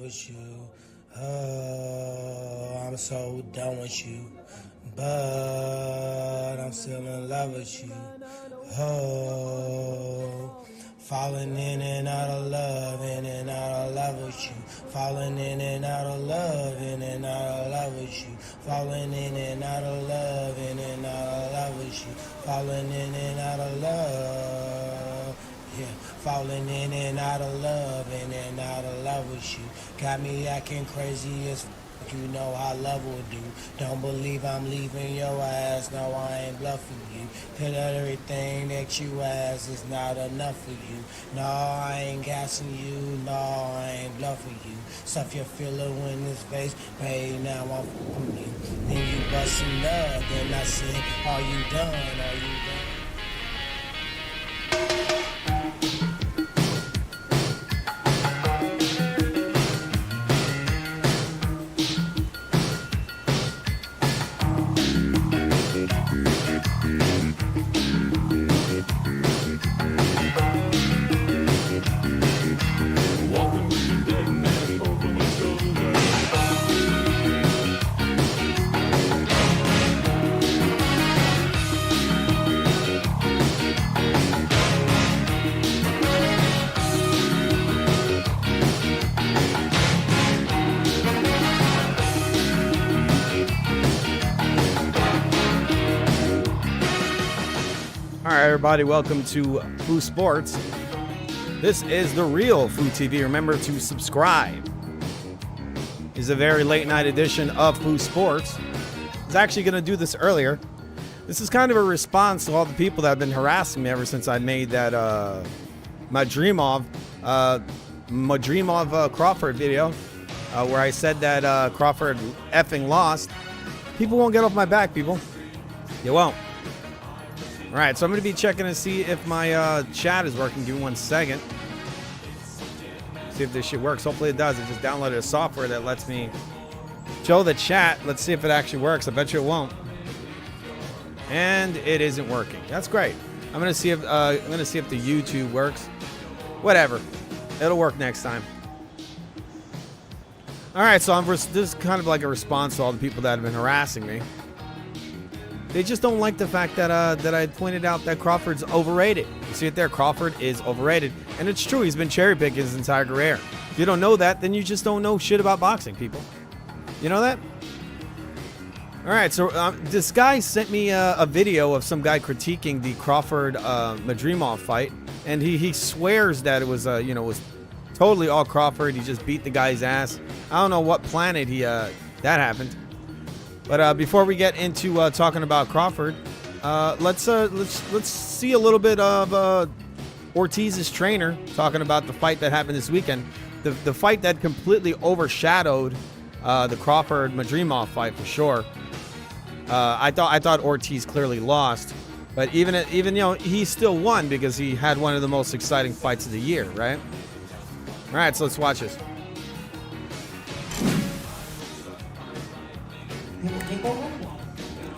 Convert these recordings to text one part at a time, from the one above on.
love with you. Oh, I'm so done with you. But I'm still in love with you. Oh, falling in and out of love, in and out of love with you. Falling in and out of love, in and out of love with you. Falling in and out of love, in and out of love with you. Falling in and out of love. Yeah, falling in and out of love, in and out of love with you. Got me acting crazy as you know how love will do. Don't believe I'm leaving your ass. No, I ain't bluffing you. Cause everything that you ask is not enough for you. No, I ain't gassing you. No, I ain't bluffing you. Stuff you feeling when this face, babe, now I'm from you. Then you bustin' up, then I said, are you done? Are you done? All right, everybody, welcome to Foo Sports. This is the real Foo TV. Remember to subscribe. This is a very late night edition of Foo Sports. I was actually going to do this earlier. This is kind of a response to all the people that have been harassing me ever since I made that Madrimov Crawford video where I said that Crawford effing lost. People won't get off my back, people. You won't. All right, so I'm going to be checking to see if my chat is working. Give me 1 second. See if this shit works. Hopefully it does. I just downloaded a software that lets me show the chat. Let's see if it actually works. I bet you it won't. And it isn't working. That's great. I'm going to see if the YouTube works. Whatever. It'll work next time. All right, so this is kind of like a response to all the people that have been harassing me. They just don't like the fact that I pointed out that Crawford's overrated. You see it there, Crawford is overrated. And it's true, he's been cherry-picked his entire career. If you don't know that, then you just don't know shit about boxing, people. You know that? All right, so this guy sent me a video of some guy critiquing the Crawford Madrimov fight. And he swears that it was, was totally all Crawford. He just beat the guy's ass. I don't know what planet that happened. But before we get into talking about Crawford, let's see a little bit of Ortiz's trainer talking about the fight that happened this weekend, the fight that completely overshadowed the Crawford Madrimov fight for sure. I thought Ortiz clearly lost, but even he still won because he had one of the most exciting fights of the year, right? All right, so let's watch this. They go home.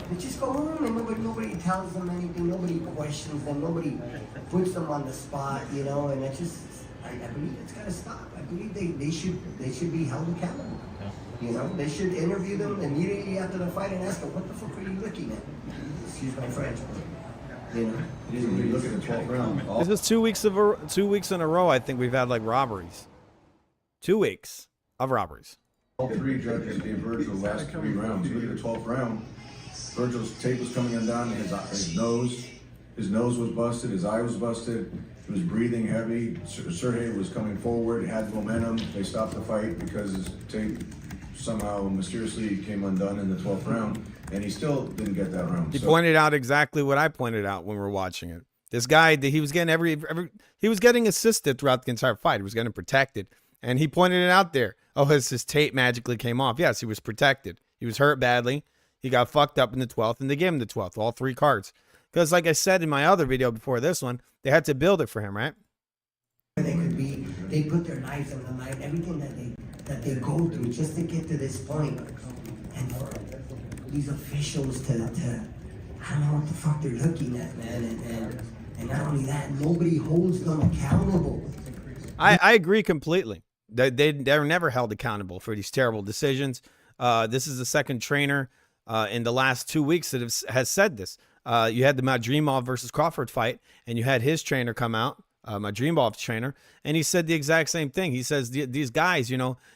They just go home and nobody tells them anything, nobody questions them, nobody puts them on the spot, and it just, I believe it's got to stop. I believe they should be held accountable. They should interview them immediately after the fight and ask them, what the fuck are you looking at? Excuse my French. You didn't really look at the 12th round. This is 2 weeks in a row. I think we've had like robberies. 2 weeks of robberies. All three judges gave Virgil the last 3 rounds. You look at the 12th round, Virgil's tape was coming undone, his nose was busted, his eye was busted, he was breathing heavy, Sergey was coming forward, he had momentum, they stopped the fight because his tape somehow mysteriously came undone in the 12th round, and he still didn't get that round. He pointed out exactly what I pointed out when we were watching it. This guy, he was getting he was getting assisted throughout the entire fight, he was getting protected, and he pointed it out there. Oh, his tape magically came off. Yes, he was protected. He was hurt badly. He got fucked up in the 12th, and they gave him the 12th, all 3 cards. Because like I said in my other video before this one, they had to build it for him, right? They put their lives on the line, everything that they go through just to get to this point. And for these officials to I don't know what the fuck they're looking at, man. And not only that, nobody holds them accountable. I agree completely. They're never held accountable for these terrible decisions. This is the second trainer in the last 2 weeks that has said this. You had the Madrimov versus Crawford fight, and you had his trainer come out, Madrimov's trainer, and he said the exact same thing. He says these guys,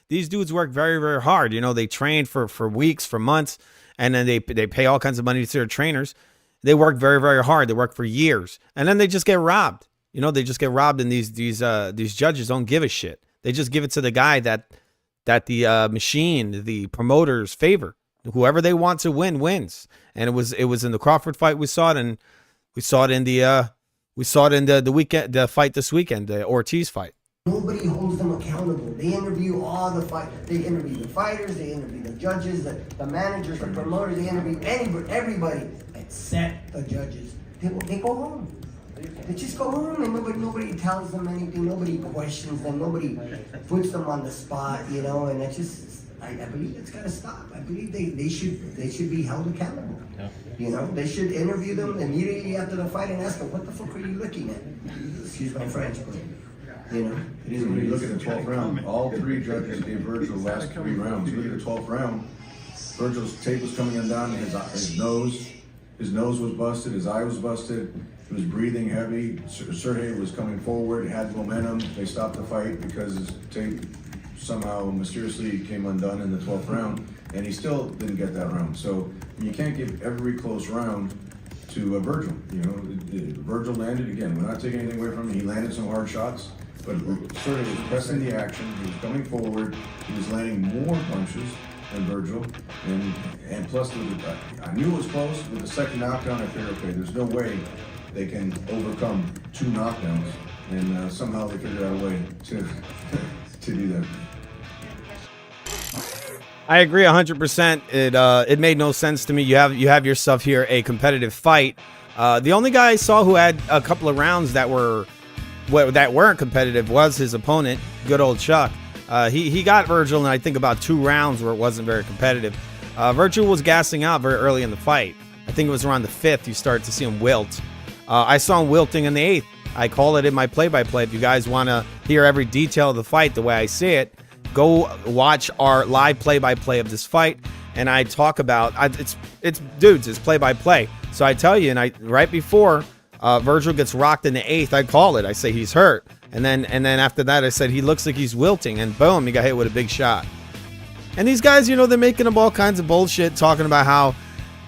these dudes work very, very hard. They train for weeks, for months, and then they pay all kinds of money to their trainers. They work very, very hard. They work for years, and then they just get robbed. They just get robbed, and these judges don't give a shit. They just give it to the guy that the machine, the promoters favor. Whoever they want to win wins. And it was in the Crawford fight we saw it, and we saw it in the weekend, the fight this weekend, the Ortiz fight. Nobody holds them accountable. They interview all the They interview the fighters. They interview the judges, the managers, the promoters. They interview everybody except the judges. They go home. They just go home, and nobody tells them anything. Nobody questions them. Nobody puts them on the spot. And it's just. I believe it's got to stop. I believe they should be held accountable. Yeah. They should interview them immediately after the fight and ask them, what the fuck are you looking at? Excuse my French, but It is when you look at the 12th round, all three judges gave Virgil the last 3 rounds. You look at the 12th round, Virgil's tape was coming undone, his nose was busted, his eye was busted, he was breathing heavy, Sergey was coming forward, had momentum, they stopped the fight because his tape somehow mysteriously came undone in the 12th round, and he still didn't get that round. So you can't give every close round to Virgil. Virgil landed, again, we're not taking anything away from him, he landed some hard shots, but Sergey was pressing the action, he was coming forward, he was landing more punches than Virgil, and plus I knew it was close. With the second knockdown, I figured, okay, there's no way they can overcome 2 knockdowns, and somehow they figured out a way to do that. I agree 100%. It made no sense to me. You have yourself here a competitive fight. The only guy I saw who had a couple of rounds that weren't competitive was his opponent, good old Chuck. He got Virgil in, I think, about 2 rounds where it wasn't very competitive. Virgil was gassing out very early in the fight. I think it was around the 5th you started to see him wilt. I saw him wilting in the 8th. I call it in my play-by-play. If you guys want to hear every detail of the fight the way I see it, go watch our live play-by-play of this fight, and I talk about it's play-by-play. So I tell you, and right before Virgil gets rocked in the 8th, I call it. I say he's hurt, and then after that, I said he looks like he's wilting, and boom, he got hit with a big shot. And these guys, they're making up all kinds of bullshit, talking about how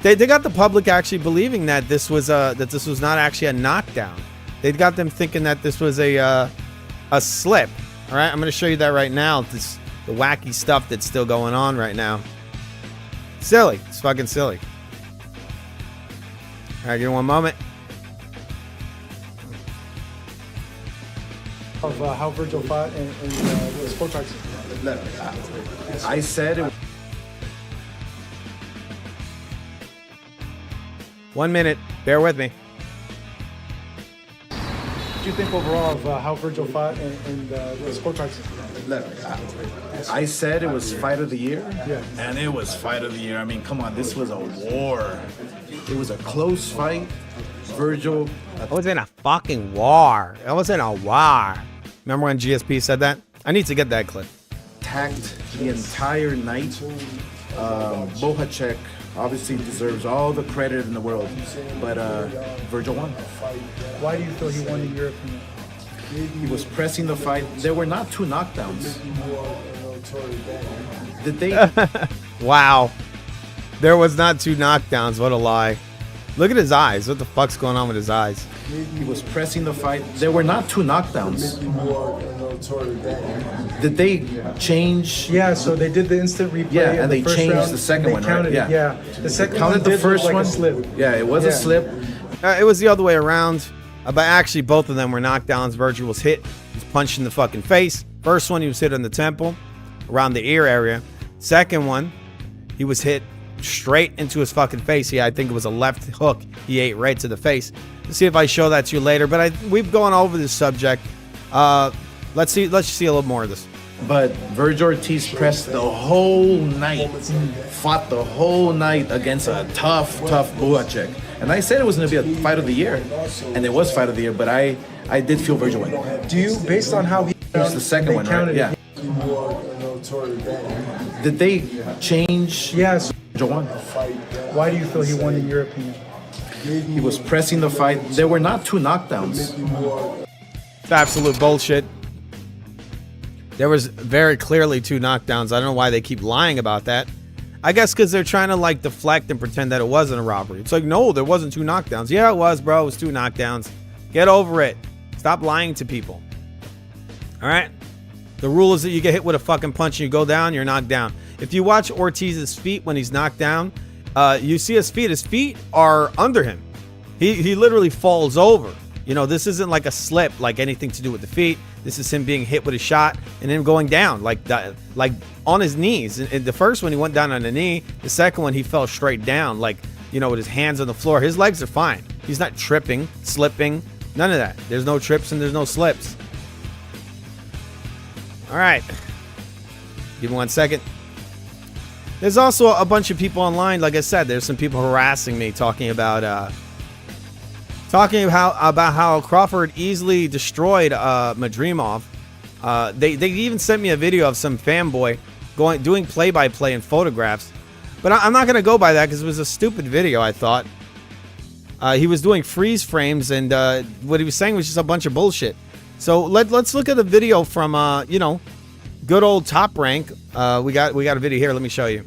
they got the public actually believing that this was not actually a knockdown. They got them thinking that this was a slip. All right, I'm going to show you that right now. The wacky stuff that's still going on right now. Silly. It's fucking silly. All right, give me one moment. Of how Virgil fought in the sport practice. I said it. 1 minute. Bear with me. What do you think overall of how Virgil fought in the sport practice? I said it was fight of the year. Yeah. And it was fight of the year. I mean, come on, this was a war. It was a close fight. Virgil. It wasn't a fucking war. It wasn't a war. Remember when GSP said that? I need to get that clip. Attacked the entire night. Bohacek obviously deserves all the credit in the world, but Virgil won. Why do you feel he won in your opinion? He was pressing the fight. There were not 2 knockdowns. Did they? Wow. There was not 2 knockdowns. What a lie. Look at his eyes. What the fuck's going on with his eyes? He was pressing the fight. There were not 2 knockdowns. Did they change? Yeah, so they did the instant replay. Yeah, of and the they first changed round, the second one, right? Counted it, yeah. The second counted one the did first look like one. a slip. Yeah, it was a slip. It was the other way around. But actually, both of them were knockdowns. Virgil was hit. He was punched in the fucking face. First one, he was hit on the temple, around the ear area. Second one, he was hit straight into his fucking face. I think it was a left hook he ate right to the face. Let's see if I show that to you later. But we've gone over this subject. Let's see a little more of this. But Virgil Ortiz pressed the whole night, fought the whole night against a tough Bohacek. And I said it was going to be a fight of the year, and it was fight of the year. But I did feel Virgil win. Do you, based on how he It was the second one, right? Yeah. Did they change? Yes. Joanne? Why do you feel he won in your opinion? He was pressing the fight. There were not 2 knockdowns. It's absolute bullshit. There was very clearly 2 knockdowns. I don't know why they keep lying about that. I guess because they're trying to like deflect and pretend that it wasn't a robbery. It's like, no, there wasn't 2 knockdowns. Yeah, it was, bro. It was 2 knockdowns. Get over it. Stop lying to people. All right? The rule is that you get hit with a fucking punch and you go down, you're knocked down. If you watch Ortiz's feet when he's knocked down, you see his feet. His feet are under him. He literally falls over. You know, this isn't like a slip, like anything to do with the feet. This is him being hit with a shot and then going down like that, like on his knees. And the first one, he went down on the knee. The second one, he fell straight down, like, you know, with his hands on the floor. His legs are fine. He's not tripping, slipping, none of that. There's no trips and there's no slips. All right. Give me 1 second. There's also a bunch of people online. Like I said, there's some people harassing me talking about how Crawford easily destroyed Madrimov. They even sent me a video of some fanboy doing play-by-play and photographs. But I'm not gonna go by that because it was a stupid video. I thought he was doing freeze frames and what he was saying was just a bunch of bullshit. So let's look at the video from you know, good old Top Rank. We got a video here. Let me show you.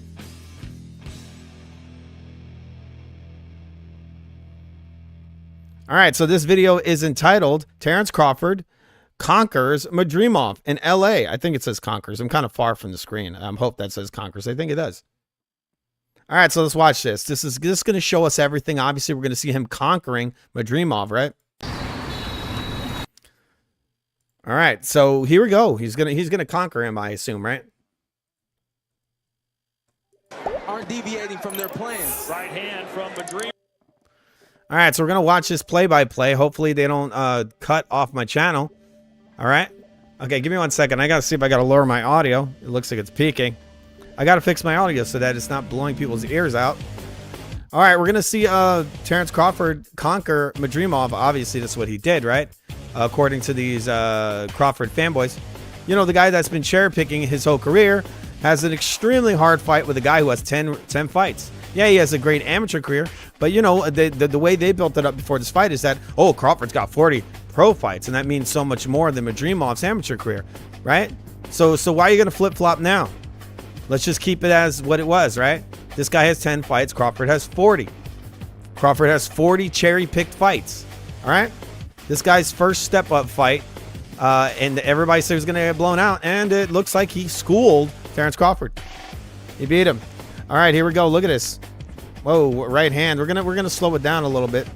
All right, so this video is entitled Terrence Crawford Conquers Madrimov in LA. I think it says conquers. I'm kind of far from the screen. I hope that says conquers. I think it does. All right, so let's watch this. This is going to show us everything. Obviously, we're going to see him conquering Madrimov, right? All right, so here we go. He's gonna conquer him, I assume, right? Aren't deviating from their plans. Right hand from Madrimov. All right, so we're gonna watch this play-by-play. Hopefully, they don't cut off my channel. All right. Okay, give me 1 second. I gotta see if I gotta lower my audio. It looks like it's peaking. I gotta fix my audio so that it's not blowing people's ears out. All right, we're gonna see Terrence Crawford conquer Madrimov. Obviously, that's what he did, right? According to these Crawford fanboys. You know, the guy that's been cherry picking his whole career has an extremely hard fight with a guy who has 10 fights. Yeah, he has a great amateur career, but you know, the way they built it up before this fight is that, oh, Crawford's got 40 pro fights, and that means so much more than Madrimov's amateur career, right? So why are you gonna flip-flop now? Let's just keep it as what it was, right? This guy has 10 fights, Crawford has 40. Crawford has 40 cherry-picked fights, all right? This guy's first step-up fight, and everybody said he was gonna get blown out, and it looks like he schooled Terrence Crawford. He beat him. All right, here we go. Look at this. Whoa, right hand. We're gonna slow it down a little bit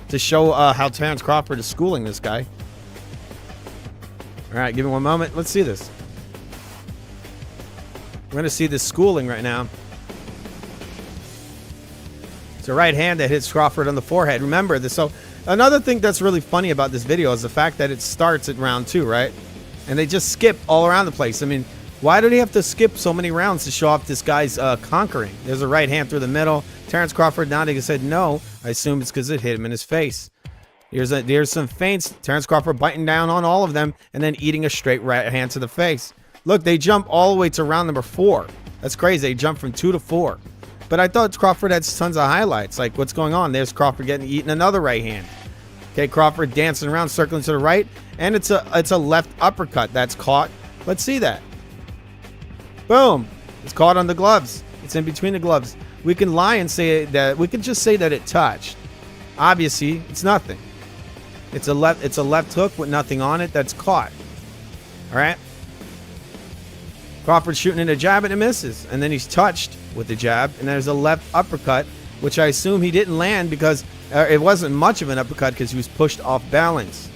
to show how Terrence Crawford is schooling this guy. All right, give me 1 moment. Let's see this. We're gonna see this schooling right now. It's a right hand that hits Crawford on the forehead. Remember this. So another thing that's really funny about this video is the fact that it starts at round 2, right? And they just skip all around the place. I mean, why do they have to skip so many rounds to show off this guy's conquering? There's a right hand through the middle. Terrence Crawford nodding and said no. I assume it's because it hit him in his face. There's some feints. Terrence Crawford biting down on all of them and then eating a straight right hand to the face. Look, they jump all the way to round number 4. That's crazy. They jump from 2 to 4. But I thought Crawford had tons of highlights. Like, what's going on? There's Crawford getting eaten another right hand. Okay, Crawford dancing around, circling to the right, and it's a left uppercut that's caught. Let's see that. Boom! It's caught on the gloves. It's in between the gloves. We can lie and say that we can just say that it touched. Obviously, it's nothing. It's a left hook with nothing on it that's caught. All right. Crawford shooting in a jab and it misses, and then he's touched with the jab, and there's a left uppercut, which I assume he didn't land because it wasn't much of an uppercut because he was pushed off balance.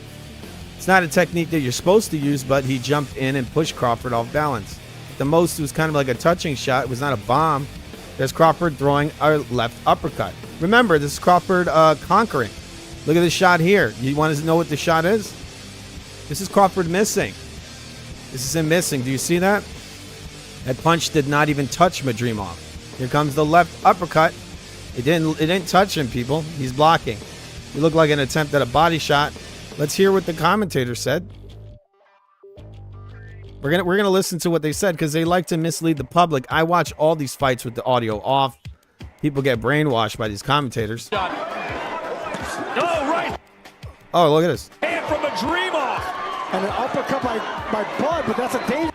It's not a technique that you're supposed to use, but he jumped in and pushed Crawford off balance. The most was kind of like a touching shot. It was not a bomb. There's Crawford throwing a left uppercut. Remember, this is Crawford conquering. Look at this shot here. You want to know what the shot is? This is Crawford missing. This is him missing. Do you see that? That punch did not even touch Madrimov. Here comes the left uppercut. It didn't touch him, people. He's blocking. It looked like an attempt at a body shot. Let's hear what the commentator said. We're gonna listen to what they said because they like to mislead the public. I watch all these fights with the audio off. People get brainwashed by these commentators. Oh, right. Oh, look at this. Hand from a dream off. And an uppercut by Bud, but that's a dangerous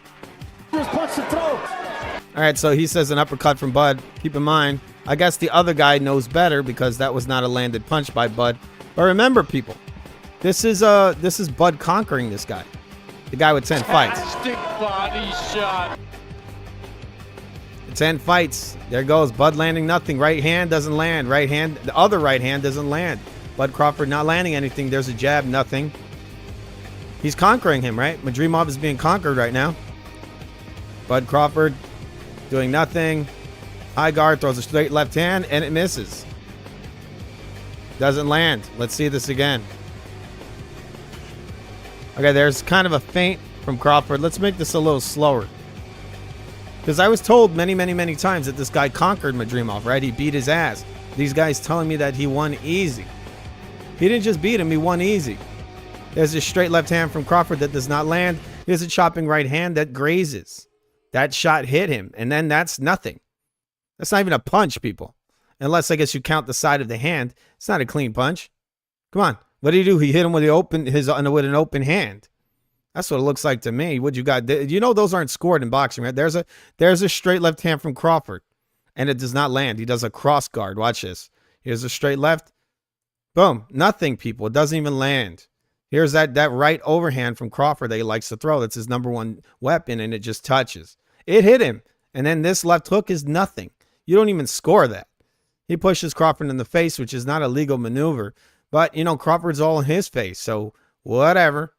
punch to throw. All right, so he says an uppercut from Bud. Keep in mind, I guess the other guy knows better because that was not a landed punch by Bud. But remember, people, this is Bud conquering this guy, the guy with 10 fights. Fantastic body shot. 10 fights. There goes Bud landing nothing. Right hand doesn't land. Right hand, the other right hand doesn't land. Bud Crawford not landing anything. There's a jab, nothing. He's conquering him, right? Madrimov is being conquered right now. Bud Crawford doing nothing. High guard, throws a straight left hand, and it misses. Doesn't land. Let's see this again. Okay, there's kind of a feint from Crawford. Let's make this a little slower. Because I was told many, many, many times that this guy conquered Madrimov, right? He beat his ass. These guys telling me that he won easy. He didn't just beat him, he won easy. There's a straight left hand from Crawford that does not land. Here's a chopping right hand that grazes. That shot hit him, and then that's nothing. That's not even a punch, people. Unless I guess you count the side of the hand. It's not a clean punch. Come on. What did he do? He hit him with with an open hand. That's what it looks like to me. What you got? You know those aren't scored in boxing, right? There's a straight left hand from Crawford, and it does not land. He does a cross guard. Watch this. Here's a straight left. Boom. Nothing, people. It doesn't even land. Here's that right overhand from Crawford that he likes to throw. That's his number one weapon, and it just touches. It hit him. And then this left hook is nothing. You don't even score that. He pushes Crawford in the face, which is not a legal maneuver. But, you know, Crawford's all in his face, so whatever.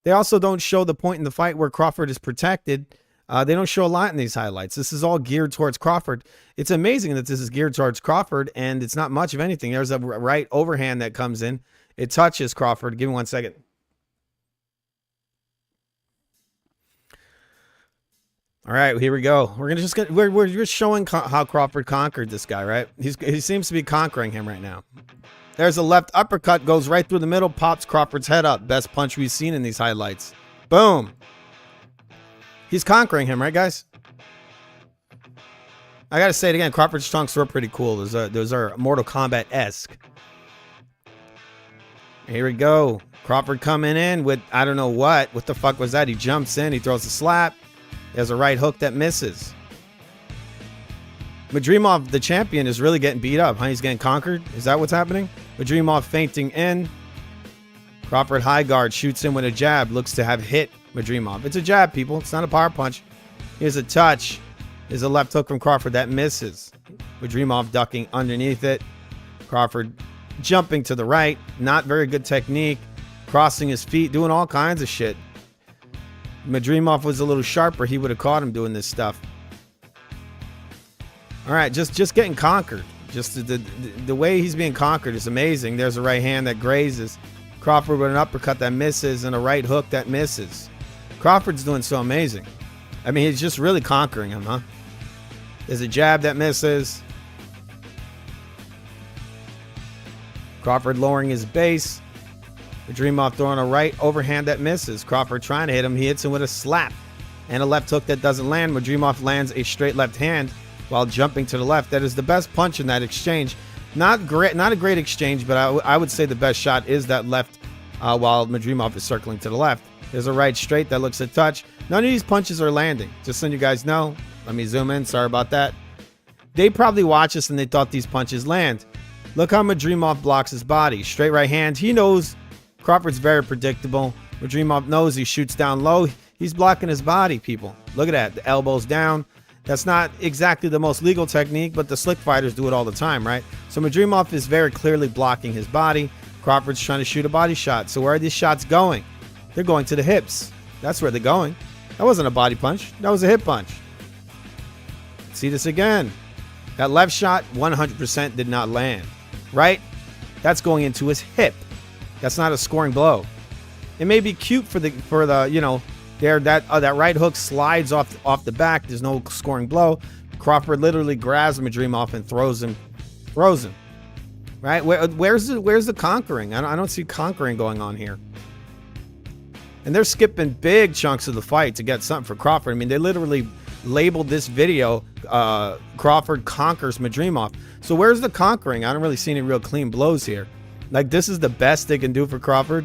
They also don't show the point in the fight where Crawford is protected. They don't show a lot in these highlights. This is all geared towards Crawford. It's amazing that this is geared towards Crawford, and it's not much of anything. There's a right overhand that comes in. It touches Crawford. Give me 1 second. All right, here we go. We're gonna just we're just showing how Crawford conquered this guy, right? He seems to be conquering him right now. There's a left uppercut, goes right through the middle, pops Crawford's head up. Best punch we've seen in these highlights. Boom. He's conquering him, right, guys? I gotta say it again. Crawford's trunks were pretty cool. Those are Mortal Kombat-esque. Here we go. Crawford coming in with I don't know what. What the fuck was that? He jumps in. He throws a slap. There's a right hook that misses. Madrimov, the champion, is really getting beat up. Huh? He's getting conquered. Is that what's happening? Madrimov feinting in. Crawford high guard shoots in with a jab. Looks to have hit Madrimov. It's a jab, people. It's not a power punch. Here's a touch. There's a left hook from Crawford that misses. Madrimov ducking underneath it. Crawford jumping to the right. Not very good technique. Crossing his feet. Doing all kinds of shit. Madrimov was a little sharper. He would have caught him doing this stuff. All right, just getting conquered. Just the way he's being conquered is amazing. There's a right hand that grazes. Crawford with an uppercut that misses and a right hook that misses. Crawford's doing so amazing. I mean, he's just really conquering him, huh? There's a jab that misses. Crawford lowering his base. Madrimov throwing a right overhand that misses. Crawford trying to hit him. He hits him with a slap and a left hook that doesn't land. Madrimov lands a straight left hand while jumping to the left. That is the best punch in that exchange. Not a great exchange, but I would say the best shot is that left while Madrimov is circling to the left. There's a right straight that looks a touch. None of these punches are landing. Just so you guys know. Let me zoom in. Sorry about that. They probably watch us and they thought these punches land. Look how Madrimov blocks his body. Straight right hand. He knows Crawford's very predictable. Madrimov knows he shoots down low. He's blocking his body, people. Look at that. The elbows down. That's not exactly the most legal technique, but the slick fighters do it all the time, right? So Madrimov is very clearly blocking his body. Crawford's trying to shoot a body shot. So where are these shots going? They're going to the hips. That's where they're going. That wasn't a body punch. That was a hip punch. See this again. That left shot 100% did not land, right? That's going into his hip. That's not a scoring blow. It may be cute for the you know, there that right hook slides off the back. There's no scoring blow. Crawford literally grabs Madrimov and throws him. Right? Where's the conquering? I don't see conquering going on here. And they're skipping big chunks of the fight to get something for Crawford. I mean, they literally labeled this video, Crawford conquers Madrimov. So where's the conquering? I don't really see any real clean blows here. Like, this is the best they can do for Crawford.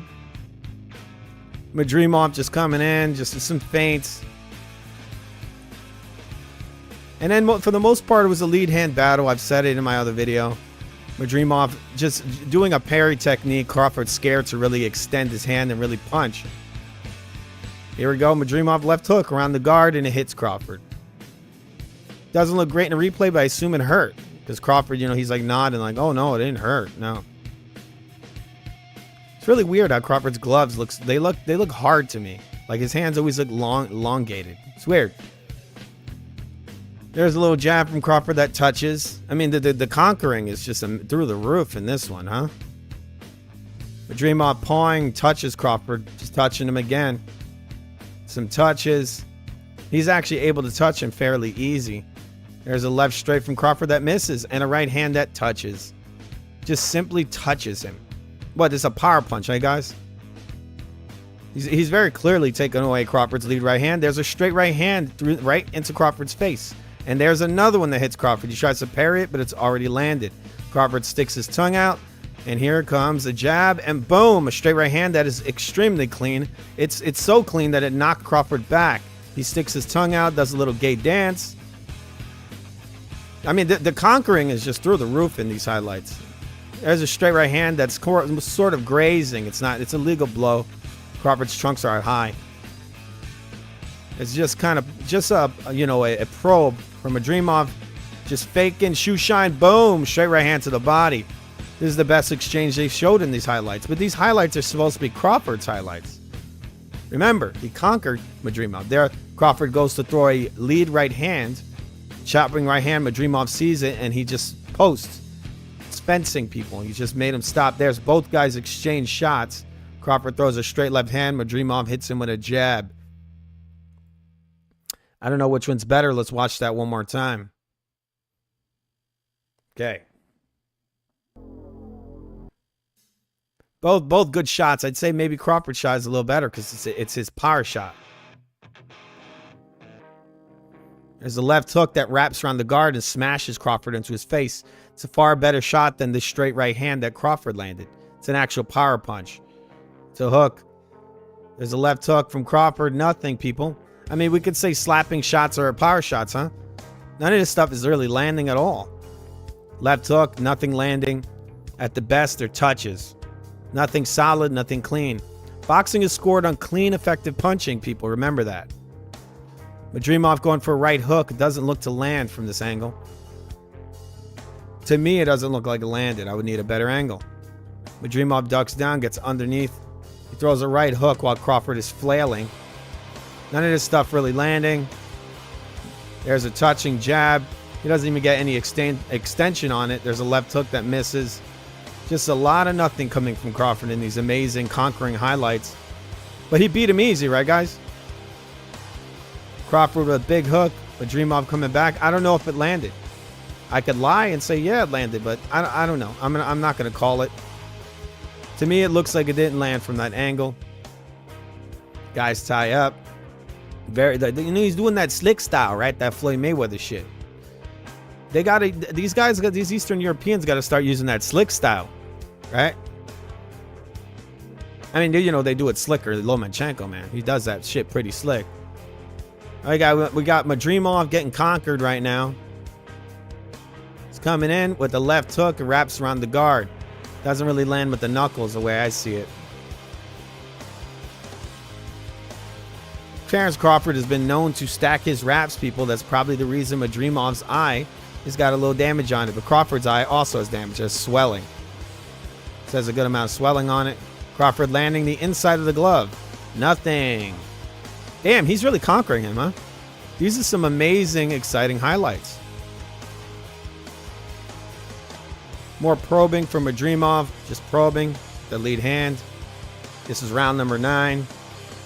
Madrimov just coming in, just some feints. And then for the most part, it was a lead hand battle. I've said it in my other video. Madrimov just doing a parry technique. Crawford's scared to really extend his hand and really punch. Here we go. Madrimov left hook around the guard, and it hits Crawford. Doesn't look great in the replay, but I assume it hurt. Because Crawford, you know, he's like nodding like, oh no, it didn't hurt. No. It's really weird how Crawford's gloves they look hard to me. Like his hands always look elongated. It's weird. There's a little jab from Crawford that touches. I mean, the conquering is just through the roof in this one, huh? Madrimov pawing, touches Crawford, just touching him again. Some touches. He's actually able to touch him fairly easy. There's a left straight from Crawford that misses, and a right hand that touches. Just simply touches him. What, this is a power punch, eh, guys? He's very clearly taking away Crawford's lead right hand. There's a straight right hand right into Crawford's face. And there's another one that hits Crawford. He tries to parry it, but it's already landed. Crawford sticks his tongue out, and here comes a jab, and boom, a straight right hand that is extremely clean. It's so clean that it knocked Crawford back. He sticks his tongue out, does a little gay dance. I mean, the conquering is just through the roof in these highlights. There's a straight right hand that's sort of grazing. It's a legal blow. Crawford's trunks are high. It's just kind of a probe from Madrimov, just faking shoe shine, boom, straight right hand to the body. This is the best exchange they've showed in these highlights, but these highlights are supposed to be Crawford's highlights. Remember, he conquered Madrimov. There, Crawford goes to throw a lead right hand, chopping right hand. Madrimov sees it and he just posts. It's fencing people. He just made him stop. There's both guys exchange shots. Crawford throws a straight left hand. Madrimov hits him with a jab. I don't know which one's better. Let's watch that one more time. Okay. Both good shots. I'd say maybe Crawford's shot is a little better because it's his power shot. There's a left hook that wraps around the guard and smashes Crawford into his face. It's a far better shot than the straight right hand that Crawford landed. It's an actual power punch. It's a hook. There's a left hook from Crawford. Nothing, people. I mean, we could say slapping shots are power shots, huh? None of this stuff is really landing at all. Left hook, nothing landing. At the best, they're touches. Nothing solid, nothing clean. Boxing is scored on clean, effective punching, people. Remember that. Madrimov going for a right hook. It doesn't look to land from this angle. To me, it doesn't look like it landed. I would need a better angle. Madrimov ducks down, gets underneath. He throws a right hook while Crawford is flailing. None of this stuff really landing. There's a touching jab. He doesn't even get any extension on it. There's a left hook that misses. Just a lot of nothing coming from Crawford in these amazing conquering highlights. But he beat him easy, right, guys? Crawford with a big hook. Madrimov coming back. I don't know if it landed. I could lie and say, yeah, it landed, but I don't know. I'm not going to call it. To me, it looks like it didn't land from that angle. Guys tie up. He's doing that slick style, right? That Floyd Mayweather shit. These Eastern Europeans got to start using that slick style, right? I mean, they do it slicker. Lomachenko, man, he does that shit pretty slick. We got Madrimov getting conquered right now. He's coming in with the left hook and wraps around the guard. Doesn't really land with the knuckles the way I see it. Terence Crawford has been known to stack his wraps, people. That's probably the reason Madrimov's eye has got a little damage on it. But Crawford's eye also has damage. There's swelling. It has a good amount of swelling on it. Crawford landing the inside of the glove. Nothing. Damn, he's really conquering him, huh? These are some amazing, exciting highlights. More probing from Madrimov. Just probing the lead hand. This is round number 9.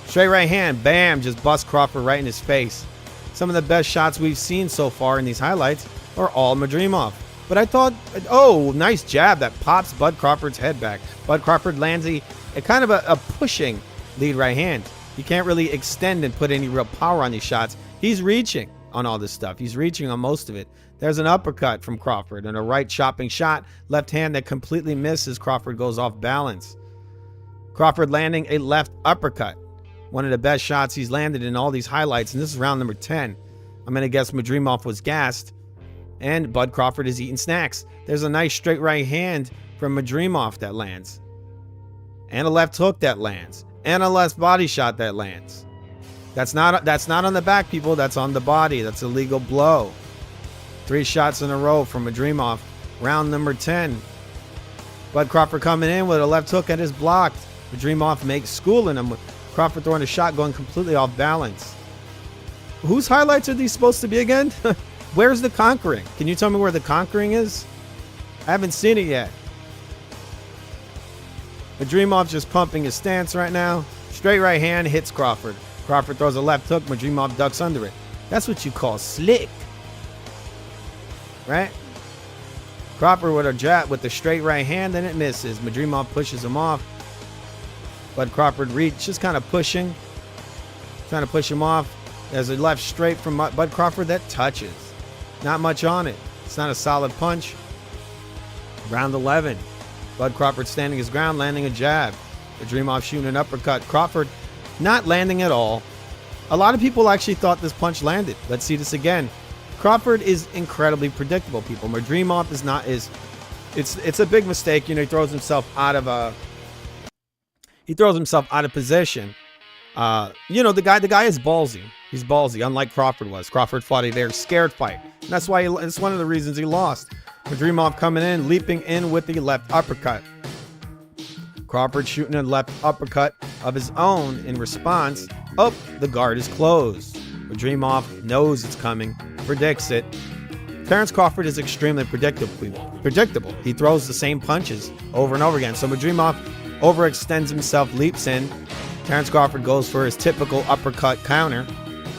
Straight right hand, bam, just busts Crawford right in his face. Some of the best shots we've seen so far in these highlights are all Madrimov. But I thought, oh, nice jab that pops Bud Crawford's head back. Bud Crawford lands a kind of a pushing lead right hand. He can't really extend and put any real power on these shots. He's reaching on all this stuff. He's reaching on most of it. There's an uppercut from Crawford and a right chopping shot. Left hand that completely misses. Crawford goes off balance. Crawford landing a left uppercut. One of the best shots he's landed in all these highlights. And this is round number 10. I'm going to guess Madrimov was gassed. And Bud Crawford is eating snacks. There's a nice straight right hand from Madrimov that lands. And a left hook that lands. And a left body shot that lands. That's not on the back, people. That's on the body. That's a legal blow. 3 shots in a row from Madrimov. Round number 10. Bud Crawford coming in with a left hook that is blocked. Madrimov makes schooling him. Crawford throwing a shot going completely off balance. Whose highlights are these supposed to be again? Where's the conquering? Can you tell me where the conquering is? I haven't seen it yet. Madrimov just pumping his stance right now. Straight right hand hits Crawford. Crawford throws a left hook. Madrimov ducks under it. That's what you call slick. Right? Crawford with a jab with the straight right hand, and it misses. Madrimov pushes him off. Bud Crawford just kind of pushing. Trying to push him off. There's a left straight from Bud Crawford that touches. Not much on it. It's not a solid punch. Round 11. Bud Crawford standing his ground, landing a jab. Madrimov shooting an uppercut. Crawford not landing at all. A lot of people actually thought this punch landed. Let's see this again. Crawford is incredibly predictable, people. Madrimov is not. It's a big mistake. You know, he throws himself out of position. You know, the guy is ballsy. He's ballsy, unlike Crawford was. Crawford fought a very scared fight. And that's why it's one of the reasons he lost. Madrimov coming in, leaping in with the left uppercut. Crawford shooting a left uppercut of his own in response. Oh, the guard is closed. Madrimov knows it's coming, predicts it. Terence Crawford is extremely predictable. He throws the same punches over and over again. So Madrimov overextends himself, leaps in. Terence Crawford goes for his typical uppercut counter.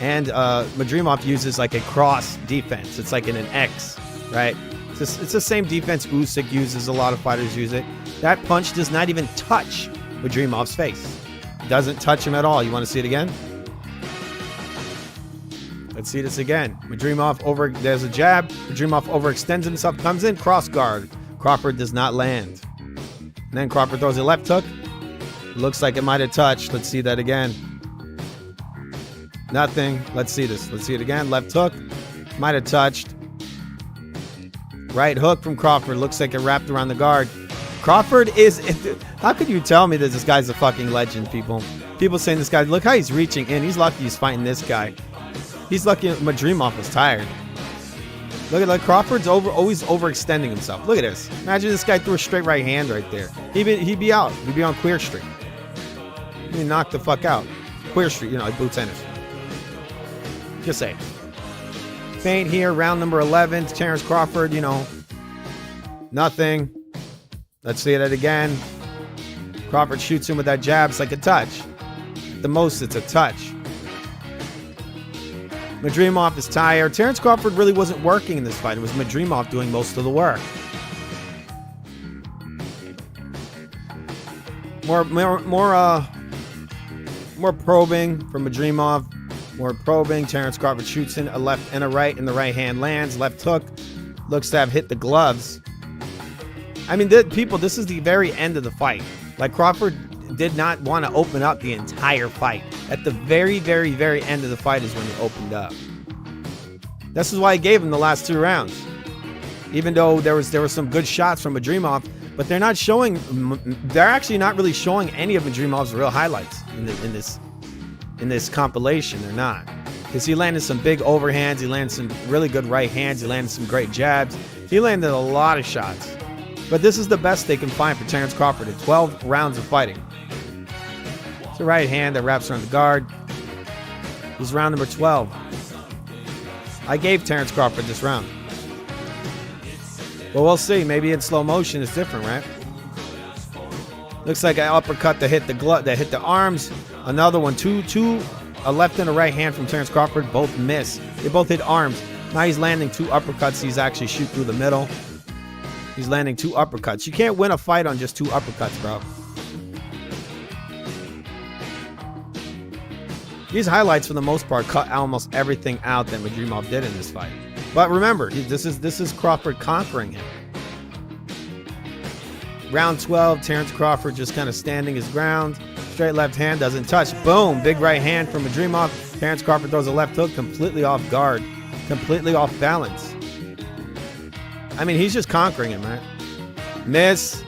And Madrimov uses like a cross defense. It's like in an X, right? It's the same defense Usyk uses. A lot of fighters use it. That punch does not even touch Madrimov's face. Doesn't touch him at all. You want to see it again? Let's see this again. Madrimov there's a jab. Madrimov overextends himself, comes in, cross guard. Crawford does not land. And then Crawford throws a left hook. Looks like it might have touched. Let's see that again. Nothing. Let's see this. Let's see it again. Left hook. Might have touched. Right hook from Crawford. Looks like it wrapped around the guard. Crawford is... How could you tell me that this guy's a fucking legend, people? People saying this guy... Look how he's reaching in. He's lucky he's fighting this guy. He's lucky Madrimov was tired. Look at that. Crawford's always overextending himself. Look at this. Imagine this guy threw a straight right hand right there. He'd be out. He'd be on Queer Street. He'd be knocked the fuck out. Queer Street, you know, like Boots Ennis. Just say. Feint here, round number 11. Terence Crawford, you know, nothing. Let's see that again. Crawford shoots him with that jab. It's like a touch. At the most, it's a touch. Madrimov is tired. Terence Crawford really wasn't working in this fight. It was Madrimov doing most of the work. More probing from Madrimov. More probing. Terence Crawford shoots in a left and a right, and the right hand lands. Left hook. Looks to have hit the gloves. I mean, people, this is the very end of the fight. Like, Crawford did not want to open up the entire fight. At the very, very, very end of the fight is when he opened up. This is why I gave him the last 2 rounds. Even though there were some good shots from Madrimov, but they're actually not really showing any of Madrimov's real highlights in this compilation. They're not. Because he landed some big overhands, he landed some really good right hands, he landed some great jabs. He landed a lot of shots. But this is the best they can find for Terence Crawford in 12 rounds of fighting. It's a right hand that wraps around the guard. This is round number 12. I gave Terence Crawford this round. But we'll see. Maybe in slow motion it's different, right? Looks like an uppercut that hit the arms. Another one. A left and a right hand from Terence Crawford. Both miss. They both hit arms. Now he's landing 2 uppercuts. He's actually shoot through the middle. He's landing 2 uppercuts. You can't win a fight on just 2 uppercuts, bro. These highlights, for the most part, cut almost everything out that Madrimov did in this fight. But remember, this is Crawford conquering him. Round 12, Terrence Crawford just kind of standing his ground. Straight left hand doesn't touch. Boom, big right hand from Madrimov. Terrence Crawford throws a left hook, completely off guard, completely off balance. I mean, he's just conquering him, right? Miss.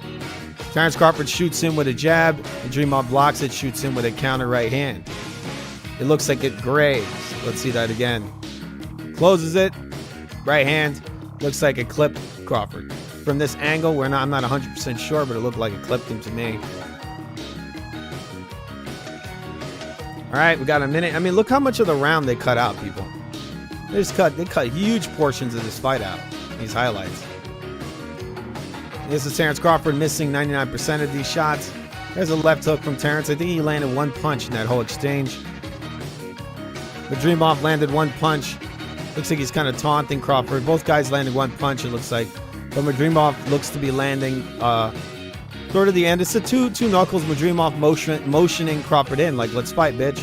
Terrence Crawford shoots in with a jab. Madrimov blocks it, shoots in with a counter right hand. It looks like it grazed. Let's see that again. Closes it. Right hand. Looks like it clipped Crawford. From this angle, I'm not 100% sure, but it looked like it clipped him to me. All right, we got a minute. I mean, look how much of the round they cut out, people. They cut huge portions of this fight out. These highlights. This is Terrence Crawford missing 99% of these shots. There's a left hook from Terrence. I think he landed one punch in that whole exchange. Madrimov landed one punch. Looks like he's kind of taunting Crawford. Both guys landed one punch, it looks like. But Madrimov looks to be landing sort of the end. It's the two knuckles. Madrimov motioning Crawford in, like, let's fight, bitch.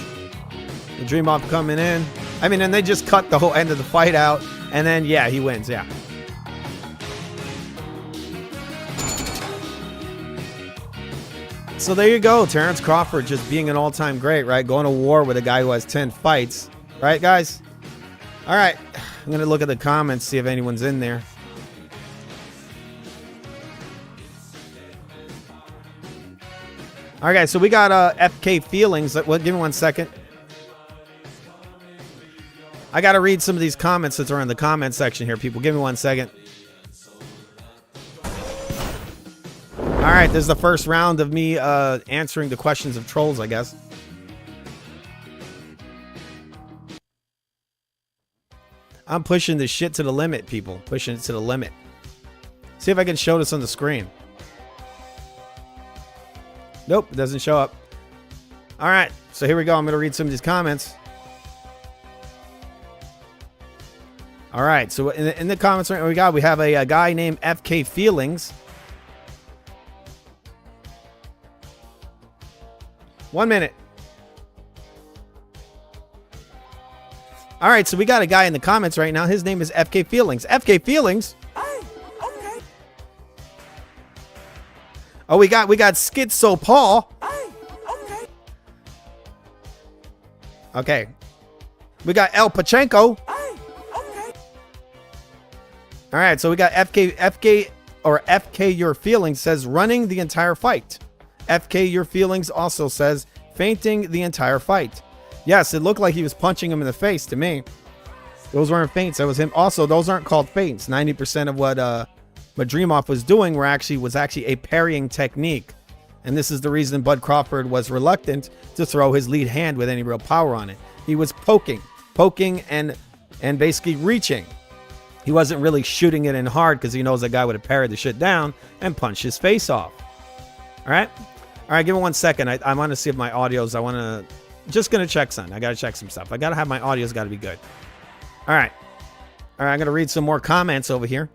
Madrimov coming in. I mean, and they just cut the whole end of the fight out. And then, yeah, he wins, yeah. So there you go. Terrence Crawford just being an all-time great, right? Going to war with a guy who has 10 fights. Right, guys? All right. I'm going to look at the comments, see if anyone's in there. All right, guys. So we got FK Feelings. Give me 1 second. I got to read some of these comments that are in the comment section here, people. Give me 1 second. All right, this is the first round of me answering the questions of trolls, I guess. I'm pushing this shit to the limit, people. Pushing it to the limit. See if I can show this on the screen. Nope, it doesn't show up. All right, so here we go. I'm going to read some of these comments. All right, so in the comments right we have a guy named FK Feelings. 1 minute. All right, so we got a guy in the comments right now. His name is FK Feelings. FK Feelings? Hey, okay. Oh, we got Schizo Paul. Hey, okay. Okay. We got El Pachenko. Hey, okay. All right, so we got FK Your Feelings says running the entire fight. FK Your Feelings also says fainting the entire fight. Yes, it looked like he was punching him in the face to me. Those weren't feints. That was him. Also, those aren't called feints. 90% of what Madrimov was doing was actually a parrying technique. And this is the reason Bud Crawford was reluctant to throw his lead hand with any real power on it. He was poking and basically reaching. He wasn't really shooting it in hard because he knows that guy would have parried the shit down and punched his face off. All right? All right, give me 1 second. I want to see if my audio's... Just going to check something. I got to check some stuff. I got to have my audio's got to be good. All right. All right, I'm going to read some more comments over here.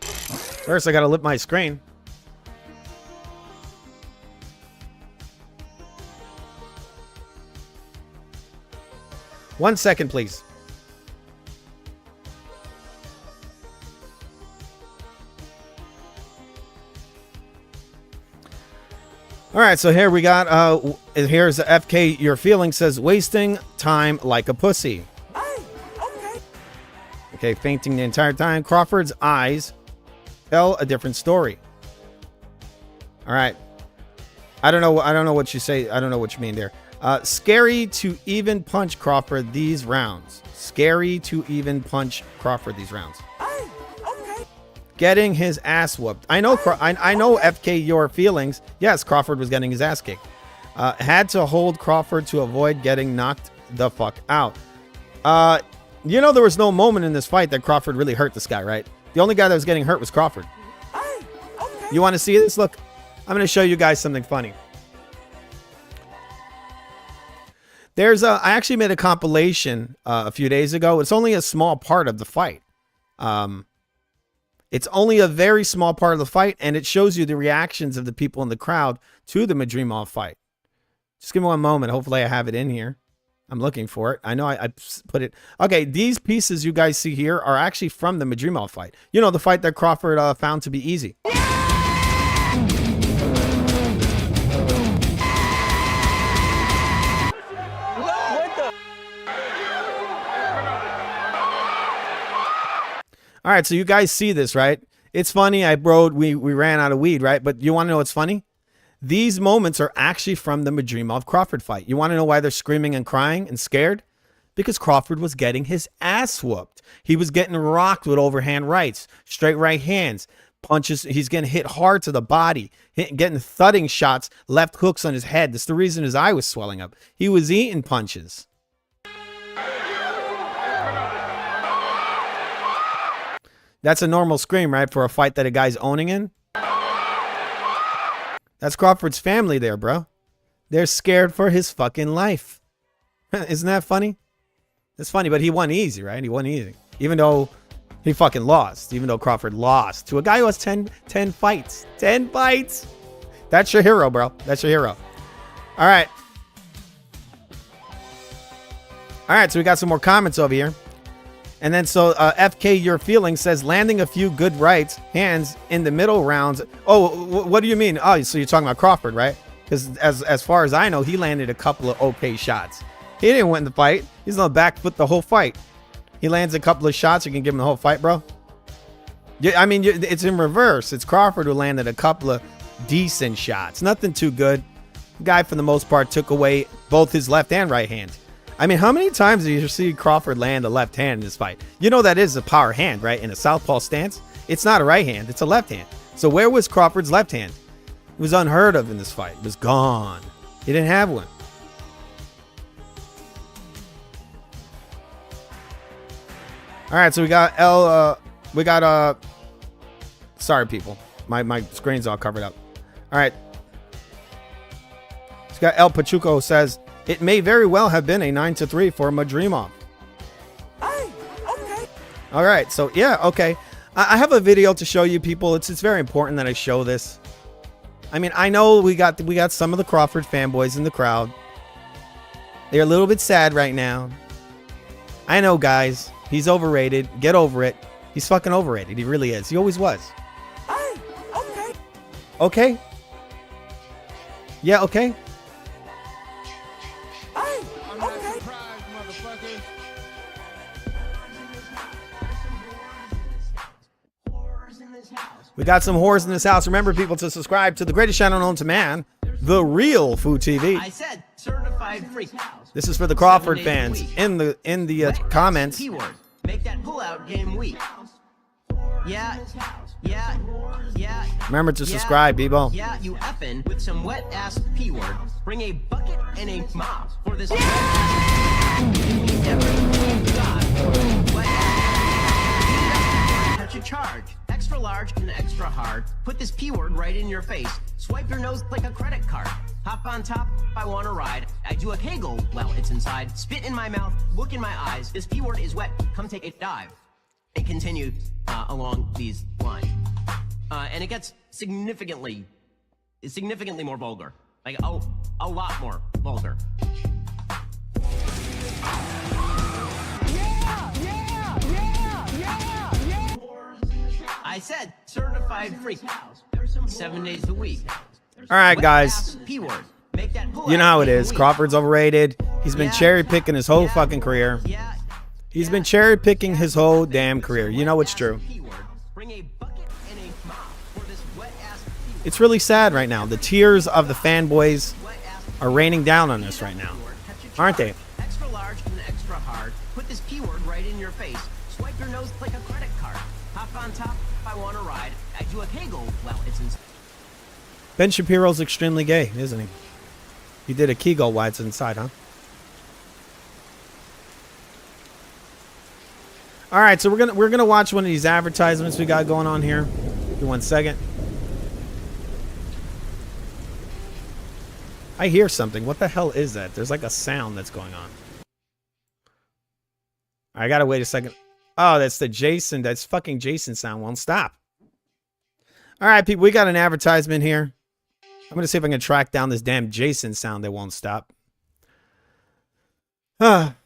First, I got to lift my screen. One second, please. All right, so here we got, here's the FK Your Feeling says, wasting time like a pussy. Okay, fainting the entire time. Crawford's eyes tell a different story. All right. I don't know what you say. I don't know what you mean there. Scary to even punch Crawford these rounds. Scary to even punch Crawford these rounds. Getting his ass whooped. I know FK Your Feelings. Yes, Crawford was getting his ass kicked. Had to hold Crawford to avoid getting knocked the fuck out. You know, there was no moment in this fight that Crawford really hurt this guy, right? The only guy that was getting hurt was Crawford. You want to see this? Look, I'm going to show you guys something funny. I actually made a compilation a few days ago. It's only a small part of the fight. It's only a very small part of the fight, and it shows you the reactions of the people in the crowd to the Madrimov fight. Just give me one moment. Hopefully I have it in here. I'm looking for it. I know I put it. Okay, these pieces you guys see here are actually from the Madrimov fight. You know, the fight that Crawford found to be easy. All right, so you guys see this, right? It's funny. We ran out of weed, right? But you want to know what's funny? These moments are actually from the Madrimov-Crawford fight. You want to know why they're screaming and crying and scared? Because Crawford was getting his ass whooped. He was getting rocked with overhand rights, straight right hands, punches. He's getting hit hard to the body, getting thudding shots, left hooks on his head. That's the reason his eye was swelling up. He was eating punches. That's a normal scream, right? For a fight that a guy's owning in. That's Crawford's family there, bro. They're scared for his fucking life. Isn't that funny? It's funny, but he won easy, right? He won easy. Even though he fucking lost. Even though Crawford lost to a guy who has 10 fights. 10 fights. That's your hero, bro. That's your hero. All right. All right, so we got some more comments over here. And then so FK Your Feelings says landing a few good rights hands in the middle rounds. Oh, what do you mean? Oh, so you're talking about Crawford, right? Because as far as I know, he landed a couple of okay shots. He didn't win the fight. He's on the back foot the whole fight. He lands a couple of shots. You can give him the whole fight, bro. Yeah, I mean, it's in reverse. It's Crawford who landed a couple of decent shots. Nothing too good. The guy, for the most part, took away both his left and right hand. I mean, how many times do you see Crawford land a left hand in this fight? You know that is a power hand, right? In a southpaw stance. It's not a right hand. It's a left hand. So where was Crawford's left hand? It was unheard of in this fight. It was gone. He didn't have one. All right, so we got sorry, people. My screen's all covered up. All right. It's got El Pachuco says, it may very well have been a 9-3 for Madrimov. Hey, okay. All right, so yeah, okay. I have a video to show you people. It's very important that I show this. I mean, I know we got some of the Crawford fanboys in the crowd. They're a little bit sad right now. I know, guys. He's overrated. Get over it. He's fucking overrated. He really is. He always was. Hey, okay. Okay? Yeah, okay? We got some whores in this house. Remember, people, to subscribe to the greatest channel known to man, The Real Food TV. I said certified freak. This is for the Crawford fans in the comments. Keyword. Make that pull-out game weak. Yeah. Remember to subscribe, Bebo. Yeah, you effing with some wet-ass P-word. Bring a bucket and a mop for this God, wet-ass touch a charge. Extra large and extra hard. Put this P-word right in your face. Swipe your nose like a credit card. Hop on top if I want to ride. I do a kegel while it's inside. Spit in my mouth, look in my eyes. This P-word is wet. Come take a dive. And continue along these lines. And it gets significantly more vulgar. Like, a lot more vulgar. I said certified freak. 7 days a week. All right, guys. P-word. You know how it is. Crawford's overrated. He's been cherry picking his whole fucking career. He's been cherry picking his whole damn career. You know it's true. It's really sad right now. The tears of the fanboys are raining down on us right now, aren't they? Extra large and extra hard. Put this P-word right in your face. Swipe your nose like a credit card. Hop on top if I want to ride. I do a kegel while it's inside. Ben Shapiro's extremely gay, isn't he? He did a kegel while it's inside, huh? All right, so we're gonna watch one of these advertisements we got going on here. Give me 1 second. I hear something. What the hell is that? There's like a sound that's going on. I gotta wait a second. Oh, that's the Jason. That's fucking Jason sound. Won't stop. All right, people, we got an advertisement here. I'm going to see if I can track down this damn Jason sound that won't stop.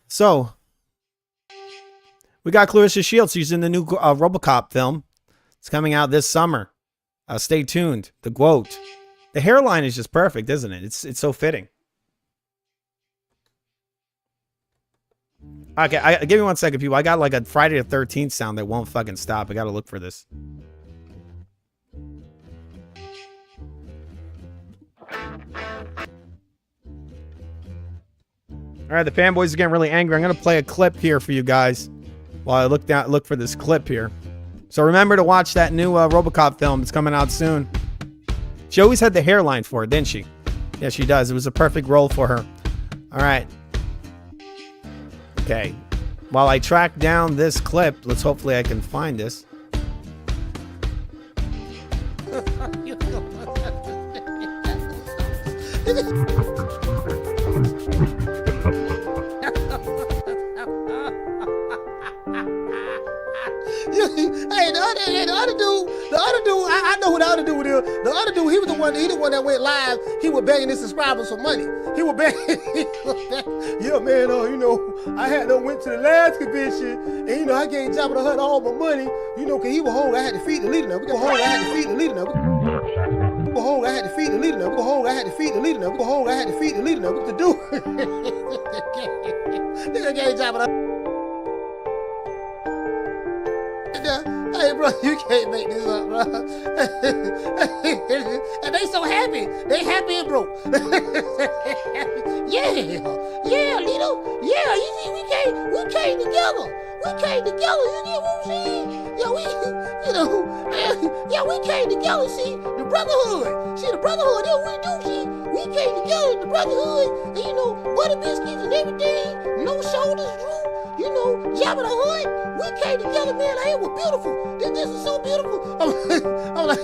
So, we got Clarissa Shields. She's in the new RoboCop film. It's coming out this summer. Stay tuned. The quote. The hairline is just perfect, isn't it? It's so fitting. Okay, give me 1 second, people. I got like a Friday the 13th sound that won't fucking stop. I got to look for this. All right, the fanboys are getting really angry. I'm going to play a clip here for you guys while I look for this clip here. So remember to watch that new RoboCop film. It's coming out soon. She always had the hairline for it, didn't she? Yeah, she does. It was a perfect role for her. All right. Okay. While I track down this clip, hopefully I can find this. Hey, the other dude, I know who the other dude is. The other dude, he the one that went live. He was begging his subscribers for money. He was begging. Yeah, man, I had went to the last convention, and I gave Jabba the Hutt all my money, cause he was hungry. I had to feed the leader now. We go home, I had to feed the leader now. Go home, I had to feed the leader now. Go home, I had to feed the leader now. Go home, I had to feed the leader now. What to do? Nigga gave Jabba the Hey, bro, you can't make this up, bro. And they so happy. They happy and broke. Yeah, Lito. Yeah, you see, we came together. We came together. You get what I'm saying? Yeah, we came together. See, the brotherhood. See, the brotherhood. That's what we do. See, we came together in the brotherhood. And butter biscuits and everything. No shoulders droop. Jabba the Hutt. We came together, man. Like, it was beautiful. This is so beautiful. I'm like,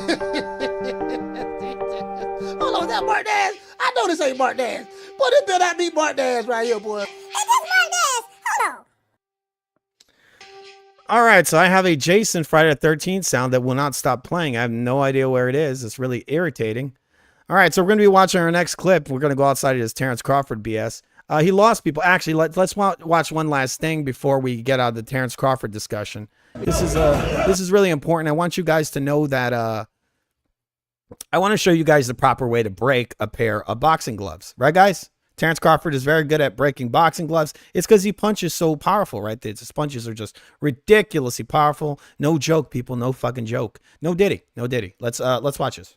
hold on, is that Mark Dash? I know this ain't Mark Dash. Boy, this better not be Mark Dash right here, boy. Hey, that's Mark Dash. Hold on. All right, so I have a Jason Friday the 13th sound that will not stop playing. I have no idea where it is. It's really irritating. All right, so we're going to be watching our next clip. We're going to go outside of this Terrence Crawford BS. He lost people. Actually, let's watch one last thing before we get out of the Terrence Crawford discussion. This is really important. I want you guys to know that I want to show you guys the proper way to break a pair of boxing gloves. Right, guys? Terrence Crawford is very good at breaking boxing gloves. It's because he punches so powerful, right? His punches are just ridiculously powerful. No joke, people. No fucking joke. No diddy. No diddy. Let's watch this.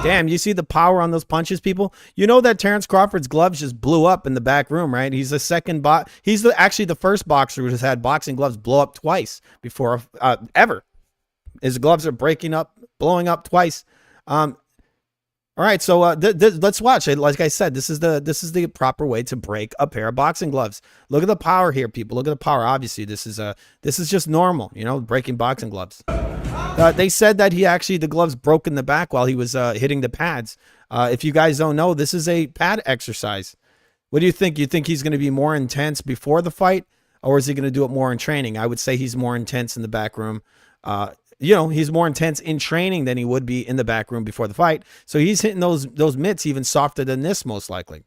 Damn, you see the power on those punches, people? You know that Terrence Crawford's gloves just blew up in the back room, right? He's the actually the first boxer who has had boxing gloves blow up twice before, ever. His gloves are blowing up twice. All right, so let's watch it. Like I said, this is the proper way to break a pair of boxing gloves. Look at the power here, people. Look at the power. Obviously, this is just normal, breaking boxing gloves. They said that the gloves broke in the back while he was hitting the pads. If you guys don't know, this is a pad exercise. What do you think? You think he's going to be more intense before the fight, or is he going to do it more in training? I would say he's more intense in the back room. He's more intense in training than he would be in the back room before the fight. So he's hitting those mitts even softer than this, most likely.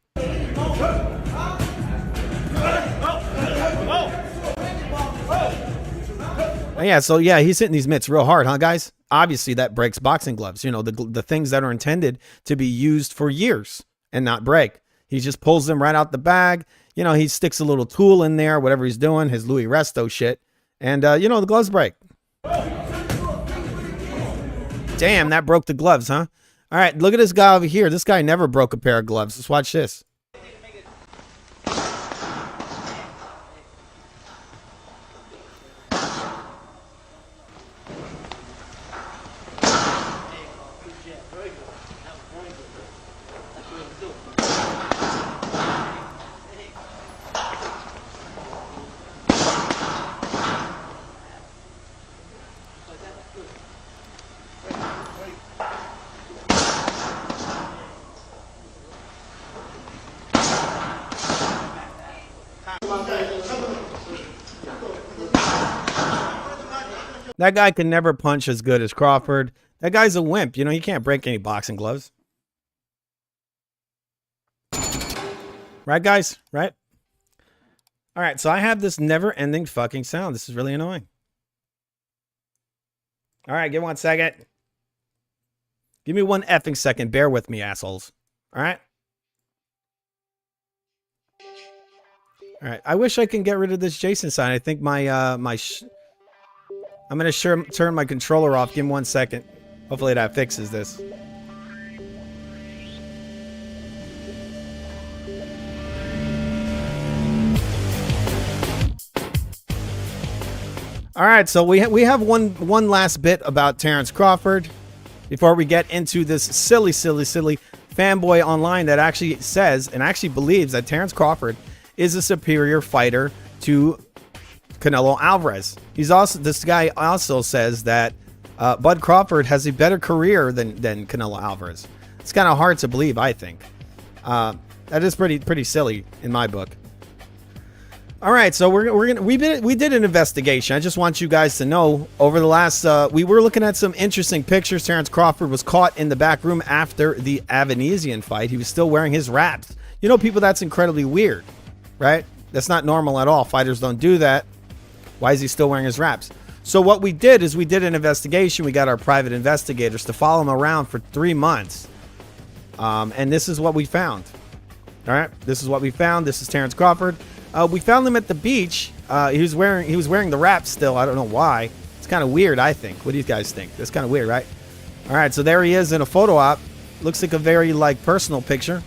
He's hitting these mitts real hard, huh, guys? Obviously, that breaks boxing gloves. The things that are intended to be used for years and not break. He just pulls them right out the bag. He sticks a little tool in there, whatever he's doing, his Louis Resto shit. And, the gloves break. Damn, that broke the gloves, huh? All right, look at this guy over here. This guy never broke a pair of gloves. Let's watch this. That guy can never punch as good as Crawford. That guy's a wimp. You know, he can't break any boxing gloves. Right, guys? Right? All right, so I have this never-ending fucking sound. This is really annoying. All right, give me 1 second. Give me 1 effing second. Bear with me, assholes. All right? All right. I wish I can get rid of this Jason sign. I think my I'm going to turn my controller off. Give me 1 second. Hopefully that fixes this. All right, so we have one last bit about Terrence Crawford before we get into this silly fanboy online that actually says and actually believes that Terrence Crawford is a superior fighter to Canelo Alvarez. This guy also says that Bud Crawford has a better career than Canelo Alvarez. It's kind of hard to believe, I think. That is pretty silly in my book. All right, so we did an investigation. I just want you guys to know over the last we were looking at some interesting pictures. Terrence Crawford was caught in the back room after the Avanesian fight. He was still wearing his wraps. You know, people, that's incredibly weird, right? That's not normal at all. Fighters don't do that. Why is he still wearing his wraps? So what we did is we did an investigation. We got our private investigators to follow him around for 3 months, and this is what we found. All right, this is what we found. This is Terrence Crawford. We found him at the beach. He was wearing the wraps still. I don't know why. It's kind of weird, I think. What do you guys think? That's kind of weird, right? All right, so there he is in a photo op. Looks like a very personal picture.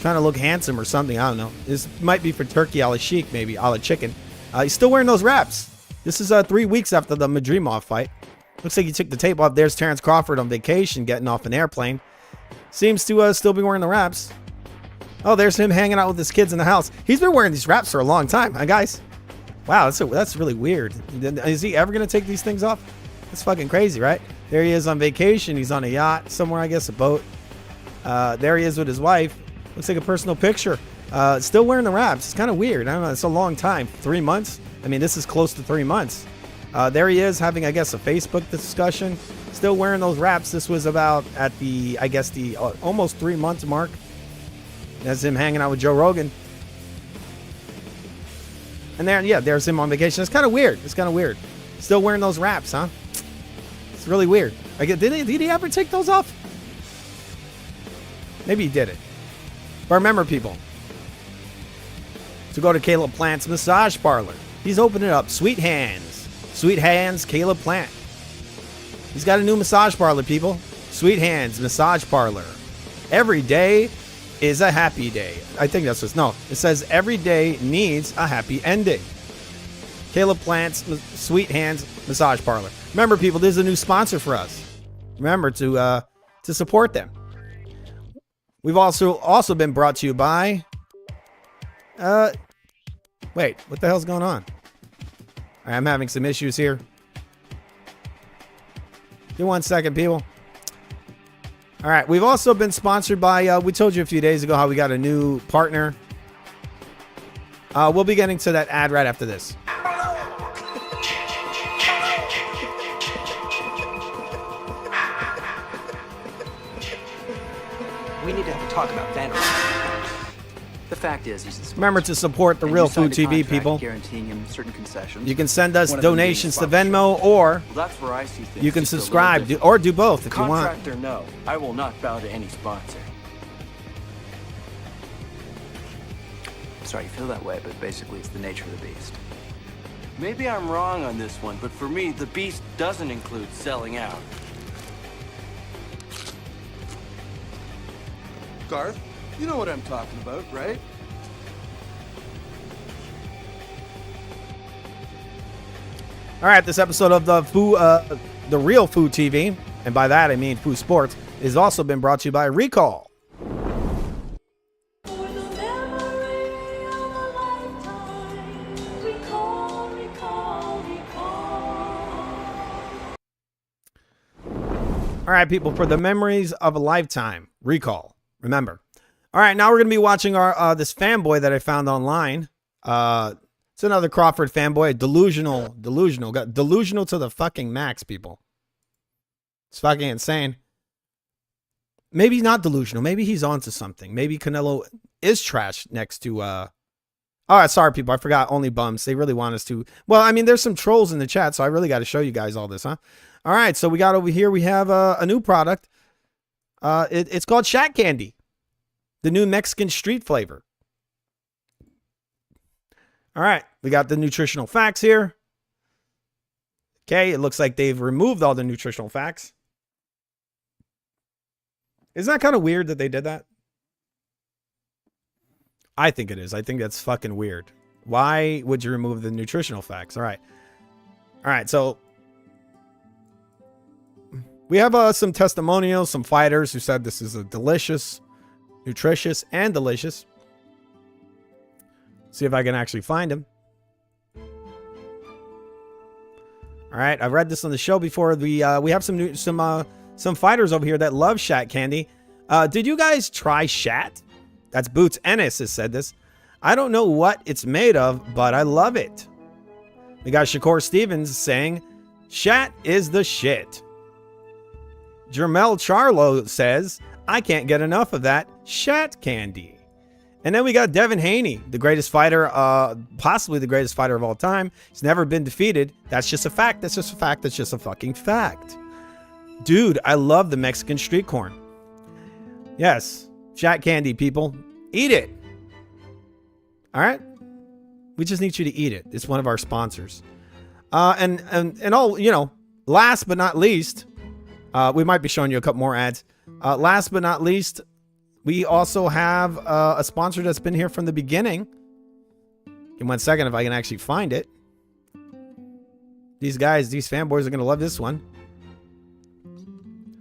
Trying to look handsome or something. I don't know. This might be for turkey a la chic, maybe a la chicken. He's still wearing those wraps. This is 3 weeks after the Madrimov fight. Looks like he took the tape off. There's Terrence Crawford on vacation, getting off an airplane. Seems to still be wearing the wraps. Oh, there's him hanging out with his kids in the house. He's been wearing these wraps for a long time, huh, guys? Wow, that's really weird. Is he ever going to take these things off? That's fucking crazy, right? There he is on vacation. He's on a yacht somewhere, I guess, a boat. There he is with his wife. Looks like a personal picture. Still wearing the wraps. It's kind of weird. I don't know. It's a long time. 3 months? I mean, this is close to 3 months. There he is having, I guess, a Facebook discussion. Still wearing those wraps. This was about at the, I guess, the almost 3 months mark. That's him hanging out with Joe Rogan. And there, yeah, there's him on vacation. It's kind of weird. It's kind of weird. Still wearing those wraps, huh? It's really weird. Did he ever take those off? Maybe he did it. But remember, people, to go to Caleb Plant's massage parlor. He's opening up Sweet Hands. Sweet Hands, Caleb Plant. He's got a new massage parlor, people. Sweet Hands Massage Parlor. Every day is a happy day. I think that's no. It says every day needs a happy ending. Caleb Plant's Sweet Hands Massage Parlor. Remember, people, this is a new sponsor for us. Remember to support them. We've also been brought to you by. Wait, what the hell's going on? All right, I'm having some issues here. Give me 1 second, people. All right, we've also been sponsored by, we told you a few days ago how we got a new partner. We'll be getting to that ad right after this. We need to have a talk about Banner. The fact is, he's remember to support the Real Food TV, people. Guaranteeing him certain concessions. You can send us donations to Venmo, or that's where I see things. You can subscribe, or do both if you want. Contract or no, I will not bow to any sponsor. Sorry you feel that way, but basically it's the nature of the beast. Maybe I'm wrong on this one, but for me, the beast doesn't include selling out. Garth, you know what I'm talking about, right? All right, this episode of the Real Food TV, and by that I mean Food Sports, has also been brought to you by Recall. All right, people, for the memories of a lifetime, Recall. Remember. All right, now we're going to be watching our this fanboy that I found online. It's another Crawford fanboy. Delusional. Got delusional to the fucking max, people. It's fucking insane. Maybe not delusional. Maybe he's onto something. Maybe Canelo is trash next to all right, sorry people, I forgot only bums. They really want us to. Well, I mean, there's some trolls in the chat, so I really got to show you guys all this, huh? All right, so we got over here, we have a new product. It's called Shat Candy, the new Mexican street flavor. All right, we got the nutritional facts here. Okay, it looks like they've removed all the nutritional facts. Isn't that kind of weird that they did that? I think it is. I think that's fucking weird. Why would you remove the nutritional facts? All right. All right, so we have some testimonials, some fighters who said this is a delicious, nutritious, and delicious. See if I can actually find him. All right, I've read this on the show before. We have some fighters over here that love Shat Candy. Did you guys try Shat? That's Boots Ennis has said this. I don't know what it's made of, but I love it. We got Shakur Stevens saying, Shat is the shit. Jermel Charlo says, I can't get enough of that Shat Candy. And then we got Devin Haney, the greatest fighter, possibly the greatest fighter of all time. He's never been defeated. That's just a fact. That's just a fact. That's just a fucking fact. Dude, I love the Mexican street corn. Yes, Shat Candy, people. Eat it. All right? We just need you to eat it. It's one of our sponsors. And all, you know, last but not least, we might be showing you a couple more ads. Last but not least, we also have a sponsor that's been here from the beginning. In 1 second, if I can actually find it. These guys, these fanboys are going to love this one.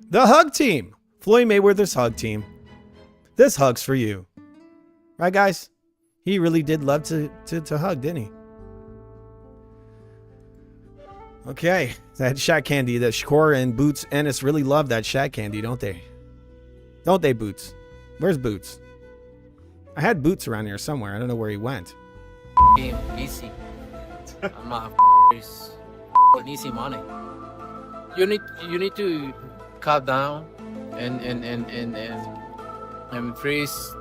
The Hug Team. Floyd Mayweather's Hug Team. This hug's for you. Right, guys? He really did love to hug, didn't he? Okay. That Shat Candy, that Shakur and Boots Ennis really love that Shat Candy, don't they? Don't they, Boots? Where's Boots? I had Boots around here somewhere. I don't know where he went. Being easy. I'm not easy money. You need to calm down and freeze,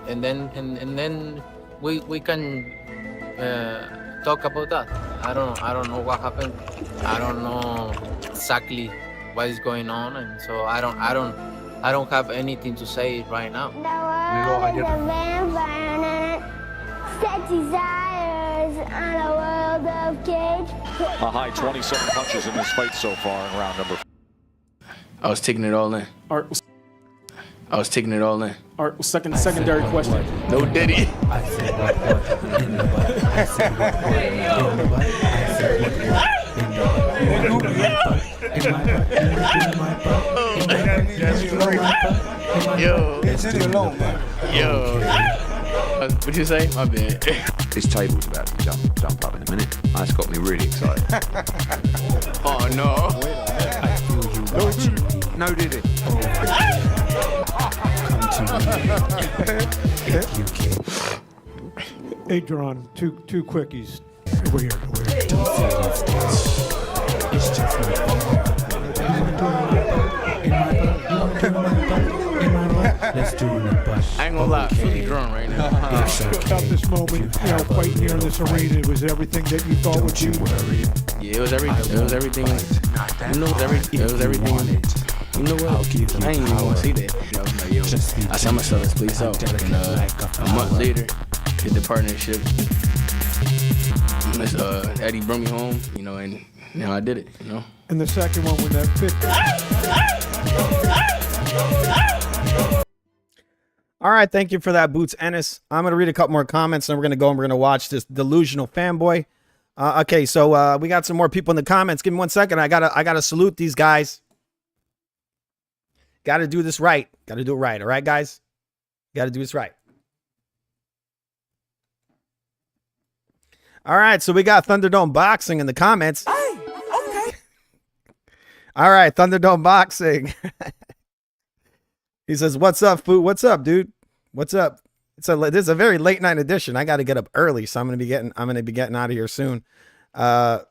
and then we can talk about that. I don't know what happened. I don't know exactly what is going on, and so I don't have anything to say right now. The world is a vampire and set desires on a world of cage. A high 27 punches in this fight so far in round number 4. I was taking it all in. I was taking it all in. Art, secondary question. No Diddy. What'd you say? My bad. This table's about to jump up in a minute. That's got me really excited. Oh no. No Diddy. Hey, John, two quickies. Over here. Let's do it. I ain't gonna lie, I'm really drunk right now. About this moment, fighting here in this arena, was everything that you thought would be? Yeah, it was everything. It was everything. You know, it was everything. You know what? I ain't even want to see that. I saw myself as police out. And a month later, did the partnership. Eddie brought me home, and I did it, And the second one, when that fit. All right, thank you for that, Boots Ennis. I'm going to read a couple more comments, and we're going to go and we're going to watch this delusional fanboy. Okay, so we got some more people in the comments. Give me 1 second. I gotta salute these guys. Got to do this right. Got to do it right. All right, guys? Got to do this right. All right, so we got Thunderdome Boxing in the comments. Hey, okay. All right, Thunderdome Boxing. He says, what's up, Foo? What's up, dude? What's up? This is a very late night edition. I got to get up early, so I'm gonna be getting out of here soon. All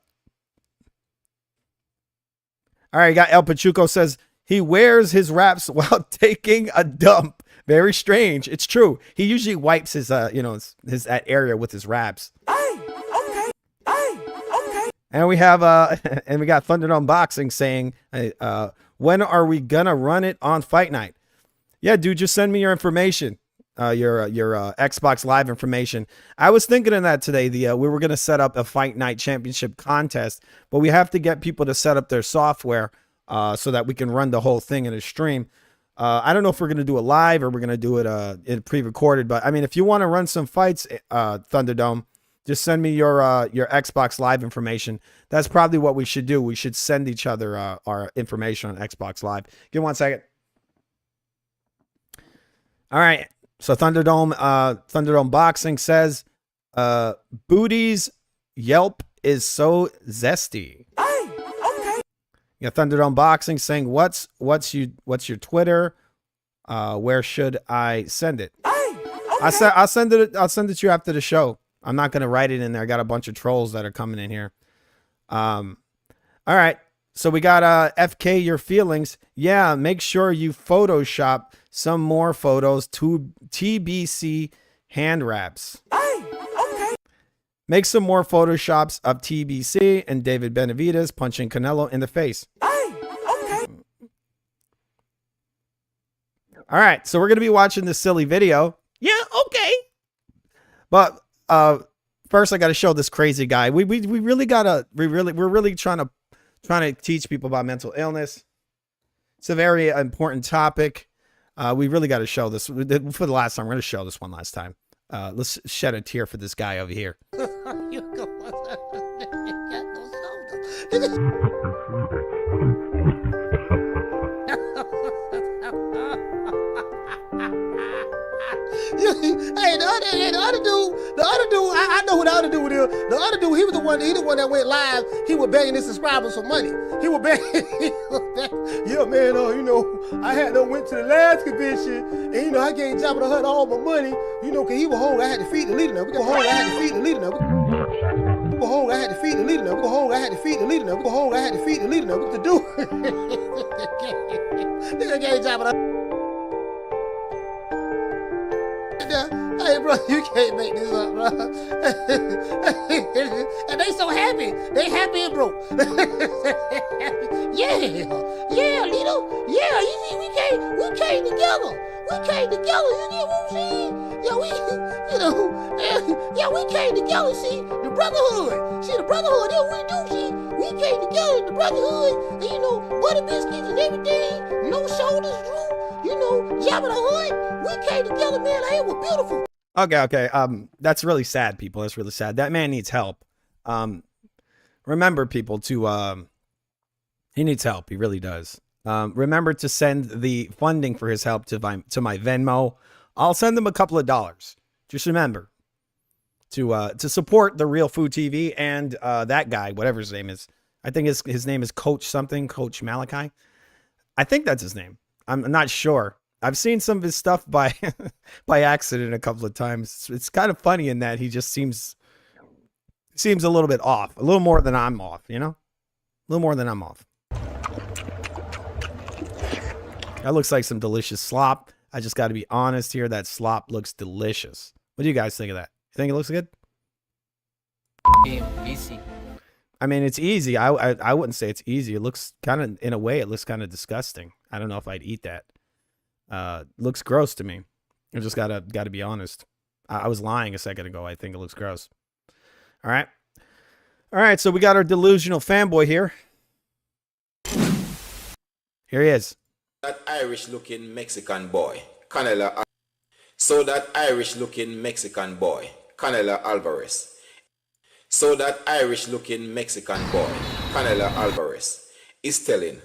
right, got El Pachuco says he wears his wraps while taking a dump. Very strange. It's true. He usually wipes his his that area with his wraps. And we have and we got Thunderdome Boxing saying, when are we gonna run it on Fight Night? Yeah, dude, just send me your information, your Xbox Live information. I was thinking of that today. We were gonna set up a Fight Night Championship contest, but we have to get people to set up their software so that we can run the whole thing in a stream. I don't know if we're gonna do it live or we're gonna do it in pre-recorded, but I mean, if you want to run some fights, Thunderdome, just send me your Xbox Live information. That's probably what we should do. We should send each other our information on Xbox Live. Give me 1 second. All right. So Thunderdome Boxing says, Booty's Yelp is so zesty. Yeah, Thunderdome Boxing saying, what's your Twitter? Where should I send it? I'll send it to you after the show. I'm not gonna write it in there. I got a bunch of trolls that are coming in here. All right. So we got FK Your Feelings. Yeah, make sure you Photoshop some more photos to TBC hand wraps. Make some more Photoshops of TBC and David Benavidez punching Canelo in the face. All right, so we're gonna be watching this silly video. Yeah, okay. But first I got to show this crazy guy. We're really trying to teach people about mental illness. It's a very important topic. We really got to show this for the last time. We're going to show this one last time. Let's shed a tear for this guy over here. Hey, the other dude, I know who the other dude is. The other dude, he the one that went live. He was begging his subscribers for money. He was begging. Yeah, man, I had went to the last convention, and I gave Jabba the Hutt all my money, cause he was hungry. I had to feed the leader now. We go home, I had to feed the leader now. We go home, I had to feed the leader now. We go home, I had to feed the leader now. We go home, I had to feed the leader now. What to do? Nigga gave Jabba the Hey, bro, you can't make this up, bro. And they so happy. They happy and broke. Yeah, Lito. Yeah, you see, we came together. We came together. You get what I'm saying? Yeah, we came together. See, the brotherhood. See, the brotherhood. That's what we do. See, we came together, the brotherhood. And butter biscuits and everything. No shoulders drew. Jabba the Hutt. We came together, man. Like, it was beautiful. Okay. That's really sad, people. That's really sad. That man needs help. Remember, people, he needs help. He really does. Remember to send the funding for his help to my Venmo. I'll send them a couple of dollars. Just remember to support the Real Food TV and that guy, whatever his name is. I think his name is Coach something, Coach Malachi. I think that's his name. I'm not sure. I've seen some of his stuff by accident a couple of times. It's kind of funny in that he just seems a little bit off, a little more than I'm off, a little more than I'm off. That looks like some delicious slop. I just got to be honest here. That slop looks delicious. What do you guys think of that? You think it looks good? Easy. I mean, it's easy. I wouldn't say it's easy. It looks kind of, in a way, it looks kind of disgusting. I don't know if I'd eat that. Looks gross to me. I just gotta be honest. I was lying a second ago. I think it looks gross. All right. So we got our delusional fanboy here. Here he is. That Irish-looking Mexican boy, Canelo. So that Irish-looking Mexican boy, Canelo Alvarez. So that Irish-looking Mexican boy, Canelo Alvarez, is telling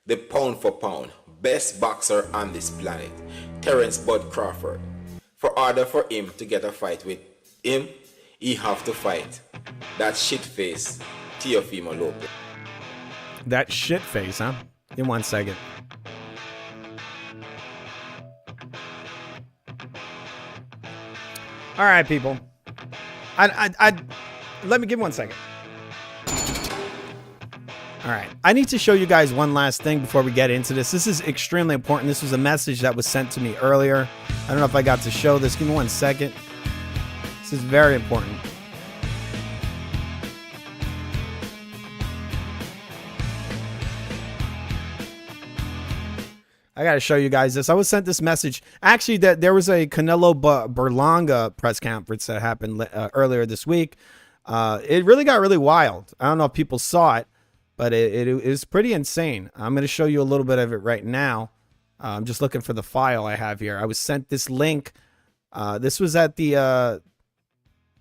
the pound for pound best boxer on this planet, Terence Bud Crawford, for order for him to get a fight with him, he have to fight that shit face Teofimo Lopez. That shit face, huh? In 1 second. All right, people. Let me give 1 second. All right. I need to show you guys one last thing before we get into this. This is extremely important. This was a message that was sent to me earlier. I don't know if I got to show this. Give me 1 second. This is very important. I got to show you guys this. I was sent this message. Actually, that there was a Canelo Berlanga press conference that happened earlier this week. It really got really wild. I don't know if people saw it, but it is pretty insane. I'm going to show you a little bit of it right now. I'm just looking for the file I have here. I was sent this link. This was at the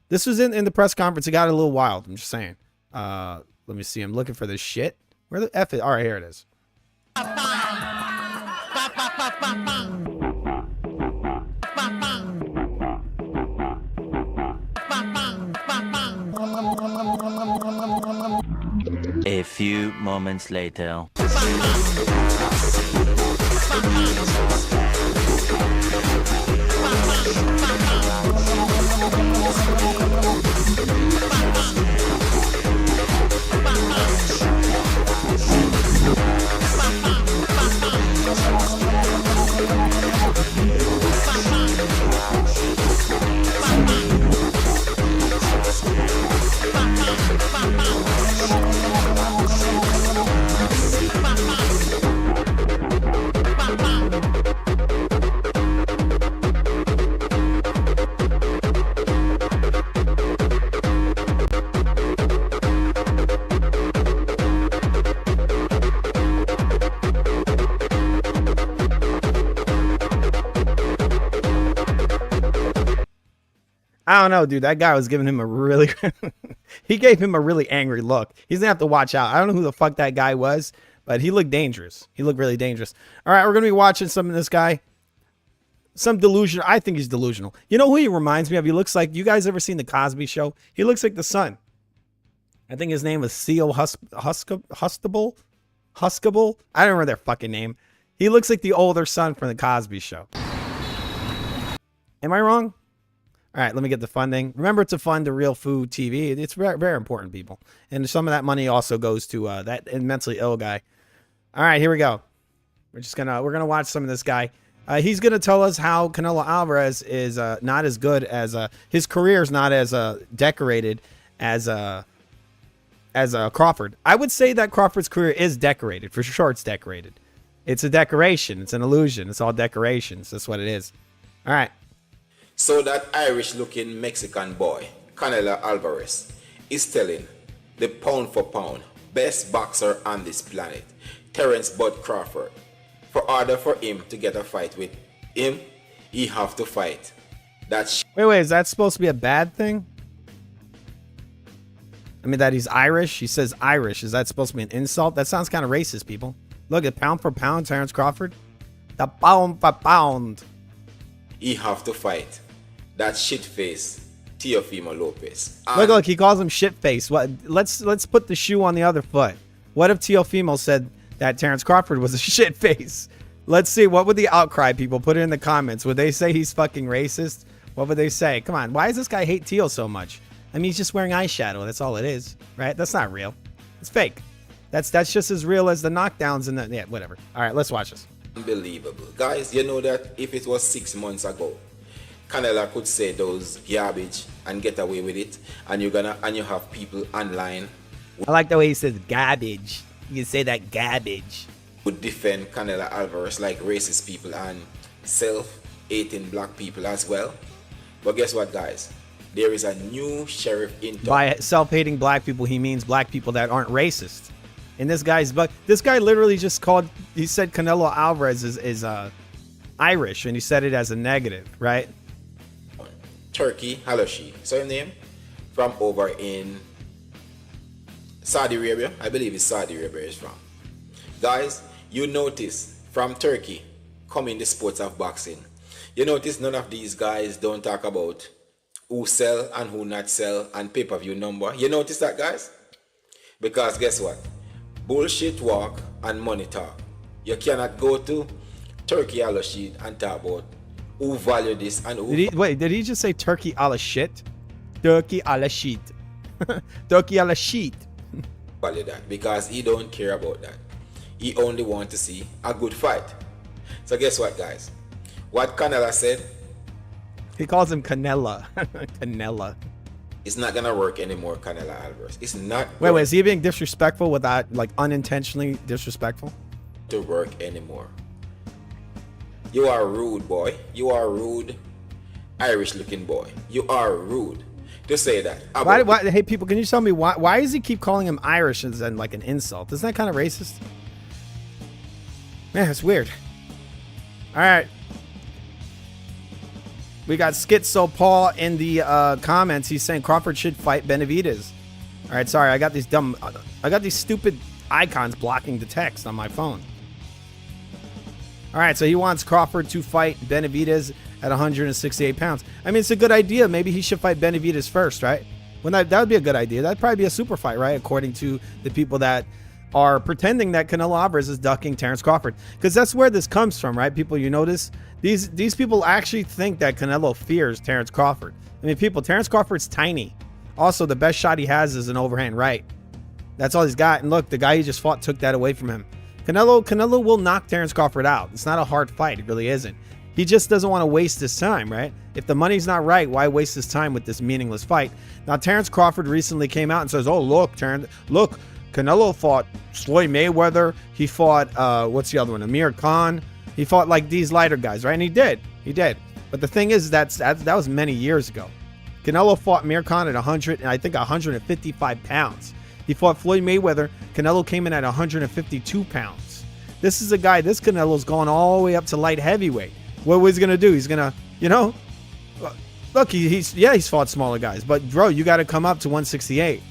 this was in the press conference. It got a little wild. I'm just saying. Let me see. I'm looking for this shit. Where the F is? All right, here it is. A few moments later. I don't know, dude. That guy was giving him a really... he gave him a really angry look. He's going to have to watch out. I don't know who the fuck that guy was, but he looked dangerous. He looked really dangerous. All right, we're going to be watching some of this guy. Some delusional. I think he's delusional. You know who he reminds me of? He looks like... You guys ever seen The Cosby Show? He looks like the son. I think his name was Theo Huxtable? I don't remember their fucking name. He looks like the older son from The Cosby Show. Am I wrong? All right, let me get the funding. Remember to fund the Real Food TV. It's very, very important, people. And some of that money also goes to that mentally ill guy. All right, here we go. We're gonna watch some of this guy. He's gonna tell us how Canelo Alvarez is not as good as his career is not as decorated as Crawford. I would say that Crawford's career is decorated. For sure, it's decorated. It's a decoration. It's an illusion. It's all decorations. That's what it is. All right. So that Irish-looking Mexican boy, Canelo Alvarez, is telling the pound-for-pound best boxer on this planet, Terence Bud Crawford, for order for him to get a fight with him, he have to fight. Wait, is that supposed to be a bad thing? I mean, that he's Irish? He says Irish. Is that supposed to be an insult? That sounds kind of racist, people. Look at pound for pound, Terence Crawford. The pound for pound. He have to fight that shit face Teofimo Lopez. Look, he calls him shit face. What? Let's put the shoe on the other foot. What if Teofimo said that Terence Crawford was a shit face? Let's see. What would the outcry people put it in the comments? Would they say he's fucking racist? What would they say? Come on, why does this guy hate Teo so much? I mean, he's just wearing eyeshadow. That's all it is, right? That's not real. It's fake. That's just as real as the knockdowns and the whatever. All right, let's watch this. Unbelievable. Guys, you know that if it was 6 months ago, Canelo could say those garbage and get away with it, and you have people online. I like the way he says garbage. You can say that garbage. Would defend Canelo Alvarez like racist people and self-hating black people as well. But guess what, guys? There is a new sheriff in town. By self-hating black people, he means black people that aren't racist. And this guy literally just he said Canelo Alvarez is Irish, and he said it as a negative, right? Turkey Haloshi, so his name, from over in Saudi Arabia. I believe it's Saudi Arabia is from. Guys, you notice from Turkey coming the sports of boxing. You notice none of these guys don't talk about who sell and who not sell and pay-per-view number. You notice that, guys? Because guess what? Bullshit walk and money talk. You cannot go to Turkey Haloshi and talk about who value this and who Did he just say turkey a la shit? Turkey a la sheet. Turkey a la sheet. value that, because he don't care about that. He only want to see a good fight. So guess what, guys? What Canelo said, He calls him Canela. Canela. it's not gonna work anymore, Canelo Alvarez. It's not Wait, is he being disrespectful with that, like unintentionally disrespectful? to work anymore. You are rude, boy. You are rude, Irish looking boy. You are rude to say that. Hey, people, can you tell me why does he keep calling him Irish as in like an insult? Isn't that kind of racist? Man, it's weird. All right. We got Schizo Paul in the comments. He's saying Crawford should fight Benavidez. All right, sorry. I got these stupid icons blocking the text on my phone. All right, so he wants Crawford to fight Benavidez at 168 pounds. I mean, it's a good idea. Maybe he should fight Benavidez first, right? Well, that would be a good idea. That'd probably be a super fight, right? According to the people that are pretending that Canelo Alvarez is ducking Terence Crawford, because that's where this comes from, right? People, you notice these people actually think that Canelo fears Terence Crawford. I mean, people, Terence Crawford's tiny. Also, the best shot he has is an overhand right. That's all he's got. And look, the guy he just fought took that away from him. Canelo will knock Terence Crawford out. It's not a hard fight. It really isn't. He just doesn't want to waste his time, right? If the money's not right, why waste his time with this meaningless fight? Now, Terence Crawford recently came out and says, oh, look, Canelo fought Floyd Mayweather. He fought, what's the other one? Amir Khan. He fought like these lighter guys, right? And he did. But the thing is, that was many years ago. Canelo fought Amir Khan at 100, and I think 155 pounds. He fought Floyd Mayweather. Canelo came in at 152 pounds. This is a guy, this Canelo's gone all the way up to light heavyweight. What was he going to do? He's going to, look, he's fought smaller guys. But, bro, you got to come up to 168.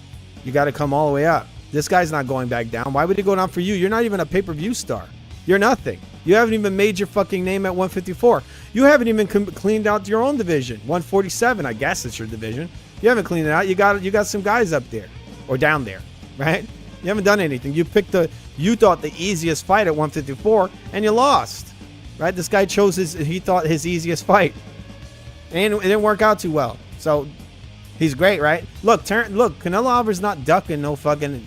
You got to come all the way up. This guy's not going back down. Why would he go down for you? You're not even a pay-per-view star. You're nothing. You haven't even made your fucking name at 154. You haven't even cleaned out your own division. 147, I guess it's your division. You haven't cleaned it out. You got some guys up there or down there, right? You haven't done anything. You thought the easiest fight at 154 and you lost, right? This guy chose he thought his easiest fight, and it didn't work out too well. So he's great, right? Look, Canelo Alvarez not ducking no fucking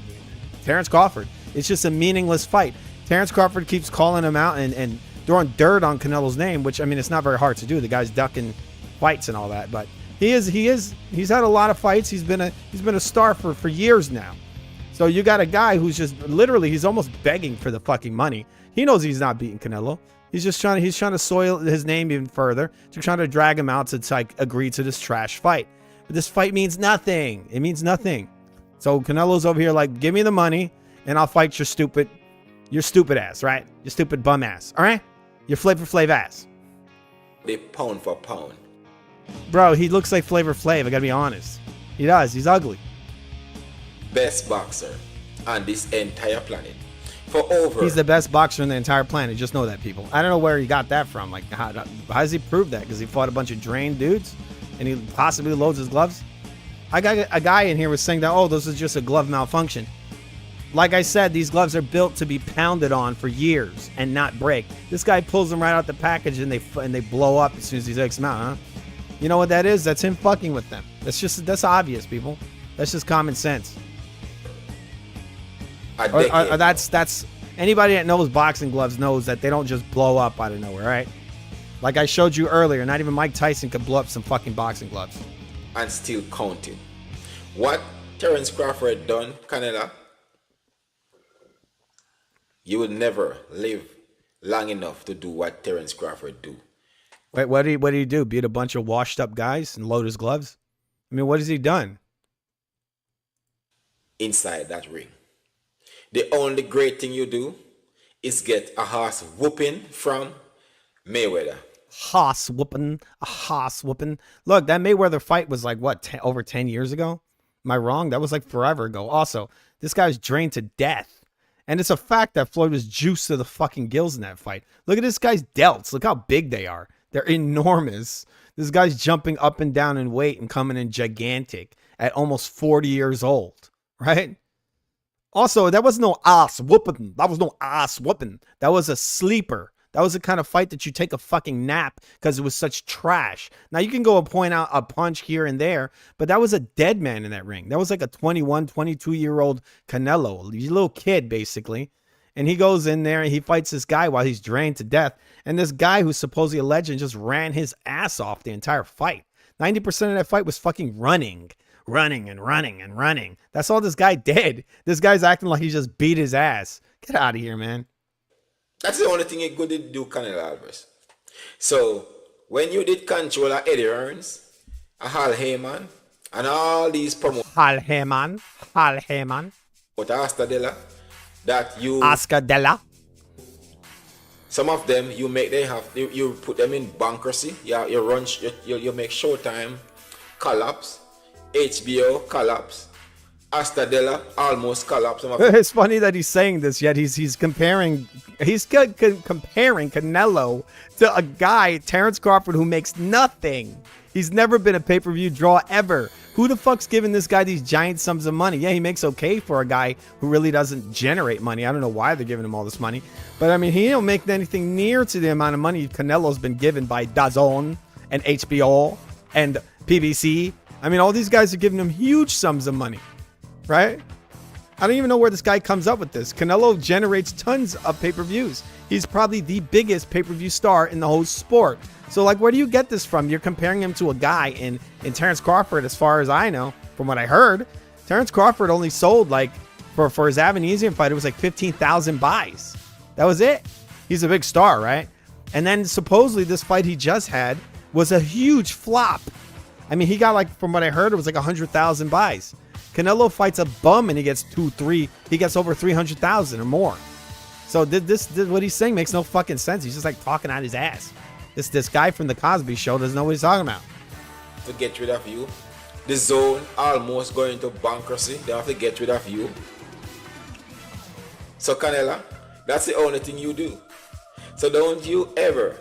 Terence Crawford. It's just a meaningless fight. Terence Crawford keeps calling him out and throwing dirt on Canelo's name, which, I mean, it's not very hard to do. The guy's ducking fights and all that, but he's had a lot of fights. He's been a star for years now. So you got a guy who's just literally, he's almost begging for the fucking money. He knows he's not beating Canelo. He's trying to soil his name even further. Just trying to drag him out to like agree to this trash fight. But this fight means nothing. It means nothing. So Canelo's over here like, give me the money and I'll fight your stupid ass, right? Your stupid bum ass, all right? Your Flavor Flav ass. they pound for pound. Bro, he looks like Flavor Flav, I gotta be honest. He does, he's ugly. Best boxer on this entire planet. He's the best boxer on the entire planet. Just know that, people. I don't know where he got that from. Like, how does he prove that? Because he fought a bunch of drained dudes and he possibly loads his gloves? I got a guy in here was saying that, oh, this is just a glove malfunction. Like I said, these gloves are built to be pounded on for years and not break. This guy pulls them right out the package and they blow up as soon as he takes them out, huh? You know what that is? That's him fucking with them. That's obvious, people. That's just common sense. That's anybody that knows boxing gloves knows that they don't just blow up out of nowhere, right? Like I showed you earlier, not even Mike Tyson could blow up some fucking boxing gloves. And still counting. What Terence Crawford done, Canelo, you will never live long enough to do what Terence Crawford do. Wait, what did he do? Beat a bunch of washed up guys and load his gloves? I mean, what has he done? Inside that ring. The only great thing you do is get a horse whooping from Mayweather. A horse whooping. Look, that Mayweather fight was like, what, over 10 years ago? Am I wrong? That was like forever ago. Also, this guy was drained to death. And it's a fact that Floyd was juiced to the fucking gills in that fight. Look at this guy's delts. Look how big they are. They're enormous. This guy's jumping up and down in weight and coming in gigantic at almost 40 years old, right? Also, that was no ass whooping. That was no ass whooping. That was a sleeper. That was the kind of fight that you take a fucking nap because it was such trash. Now, you can go and point out a punch here and there, but that was a dead man in that ring. That was like a 21, 22-year-old Canelo, a little kid, basically. And he goes in there and he fights this guy while he's drained to death. And this guy who's supposedly a legend just ran his ass off the entire fight. 90% of that fight was fucking running. That's all this guy did. This guy's acting like he just beat his ass. Get out of here, man. That's the only thing you could do, Canelo Alvarez. So, when you did control Eddie Earns, Hal Heyman, and all these promoters, Hal Heyman. But Oscar Della, that you... Oscar Della. Some of them, you put them in bankruptcy. You make Showtime collapse, HBO collapse, Astadella almost collapse. It's funny that he's saying this, yet he's comparing Canelo to a guy, Terrence Crawford, who makes nothing. He's never been a pay-per-view draw ever. Who the fuck's giving this guy these giant sums of money? Yeah, he makes okay for a guy who really doesn't generate money. I don't know why they're giving him all this money. But I mean, he don't make anything near to the amount of money Canelo's been given by DAZN and HBO and PBC. I mean, all these guys are giving him huge sums of money. Right? I don't even know where this guy comes up with this. Canelo generates tons of pay-per-views. He's probably the biggest pay-per-view star in the whole sport. So, like, where do you get this from? You're comparing him to a guy in Terrence Crawford, as far as I know, from what I heard. Terrence Crawford only sold, like, for his Avenesian fight, it was like 15,000 buys. That was it. He's a big star, right? And then supposedly this fight he just had was a huge flop. I mean, he got, like, from what I heard, it was like 100,000 buys. Canelo fights a bum and he gets he gets over 300,000 or more. So this what he's saying makes no fucking sense. He's just like talking out his ass. This guy from the Cosby Show doesn't know what he's talking about. To get rid of you, the zone almost going into bankruptcy. They have to get rid of you. So Canelo, that's the only thing you do. So don't you ever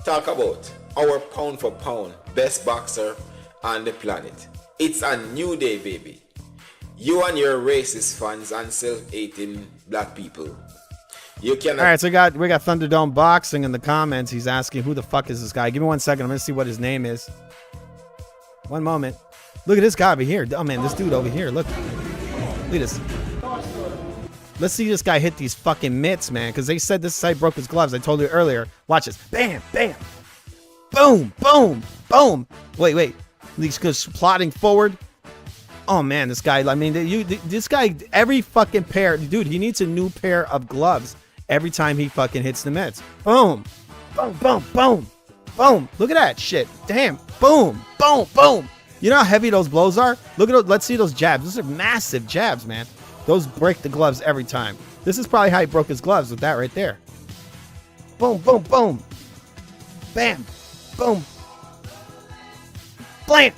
talk about our pound for pound best boxer on the planet. It's a new day, baby. You and your racist fans and self-hating black people. You cannot. All right, so we got Thunderdome Boxing in the comments. He's asking, who the fuck is this guy? Give me 1 second. I'm going to see what his name is. One moment. Look at this guy over here. Oh, man, this dude over here. Look. Look at this. Let's see this guy hit these fucking mitts, man, because they said this side broke his gloves. I told you earlier. Watch this. Bam, bam. Boom, boom, boom. Wait. He's just plodding forward. Oh, man, this guy, I mean, this guy, every fucking pair, dude, he needs a new pair of gloves every time he fucking hits the mitts. Boom, boom, boom, boom, boom. Look at that shit. Damn, boom, boom, boom. You know how heavy those blows are? Look at those, let's see those jabs. Those are massive jabs, man. Those break the gloves every time. This is probably how he broke his gloves with that right there. Boom, boom, boom. Bam, boom. Blam.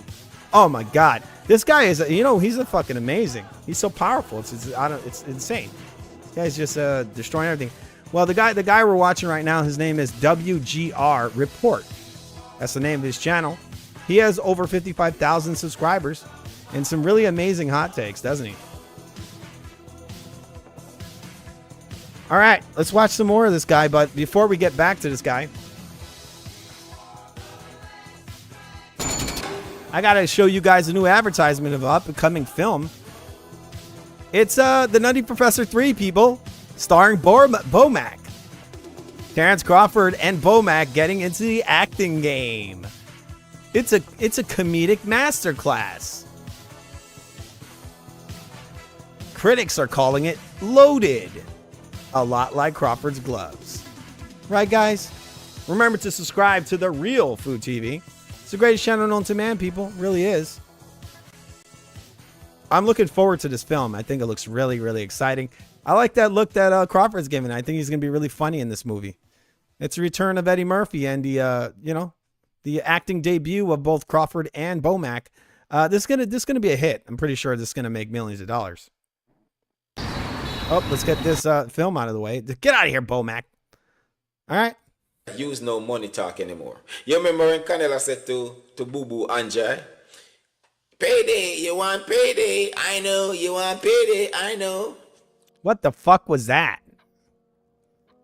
Oh, my God. This guy is, he's a fucking amazing. He's so powerful. It's insane. This guy's just destroying everything. Well, the guy we're watching right now, his name is WGR Report. That's the name of his channel. He has over 55,000 subscribers and some really amazing hot takes, doesn't he? All right, let's watch some more of this guy. But before we get back to this guy, I gotta show you guys a new advertisement of an up-and-coming film. It's The Nutty Professor 3, people, starring Bomac. Terrence Crawford and Bomac getting into the acting game. It's a comedic masterclass. Critics are calling it loaded, a lot like Crawford's gloves. Right, guys? Remember to subscribe to the Real Food TV. It's the greatest channel known to man, people. It really is. I'm looking forward to this film. I think it looks really, really exciting. I like that look that Crawford's giving. I think he's going to be really funny in this movie. It's a return of Eddie Murphy and the acting debut of both Crawford and Bomac. This is gonna be a hit. I'm pretty sure this is gonna make millions of dollars. Oh, let's get this film out of the way. Get out of here, Bomac. All right. Use no money talk anymore. You remember when Canelo said to Boo Boo Anjay, payday, you want payday, I know, you want payday, I know. What the fuck was that?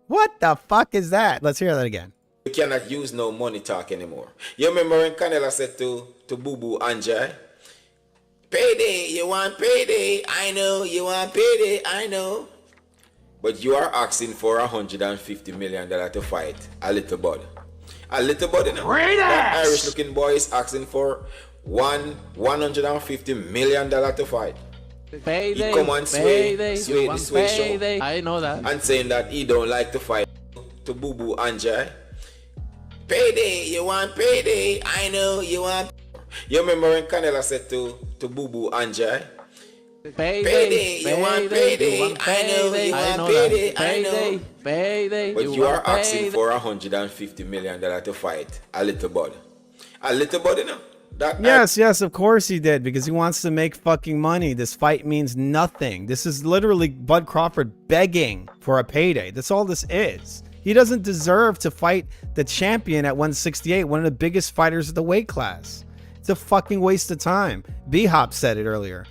What the fuck is that? Let's hear that again. You cannot use no money talk anymore. You remember when Canelo said to Boo Boo Anjay, payday, you want payday, I know, you want payday, I know. But you are asking for $150 million to fight a little bud. A little bud, you know. That Irish looking boy is asking for $150 million to fight. Payday, He come and sway this way show. I know that. And saying that he don't like to fight to Boo Boo Anjay. Payday, you want payday, I know, you want. You remember when Canelo said to Boo Boo Anjay, payday, you want payday, I know, you want payday, I know. Payday, but you are asking for $150 million to fight a little bud. A little bud, you know? Yes, of course he did, because he wants to make fucking money. This fight means nothing. This is literally Bud Crawford begging for a payday. That's all this is. He doesn't deserve to fight the champion at 168, one of the biggest fighters of the weight class. It's a fucking waste of time. B-Hop said it earlier.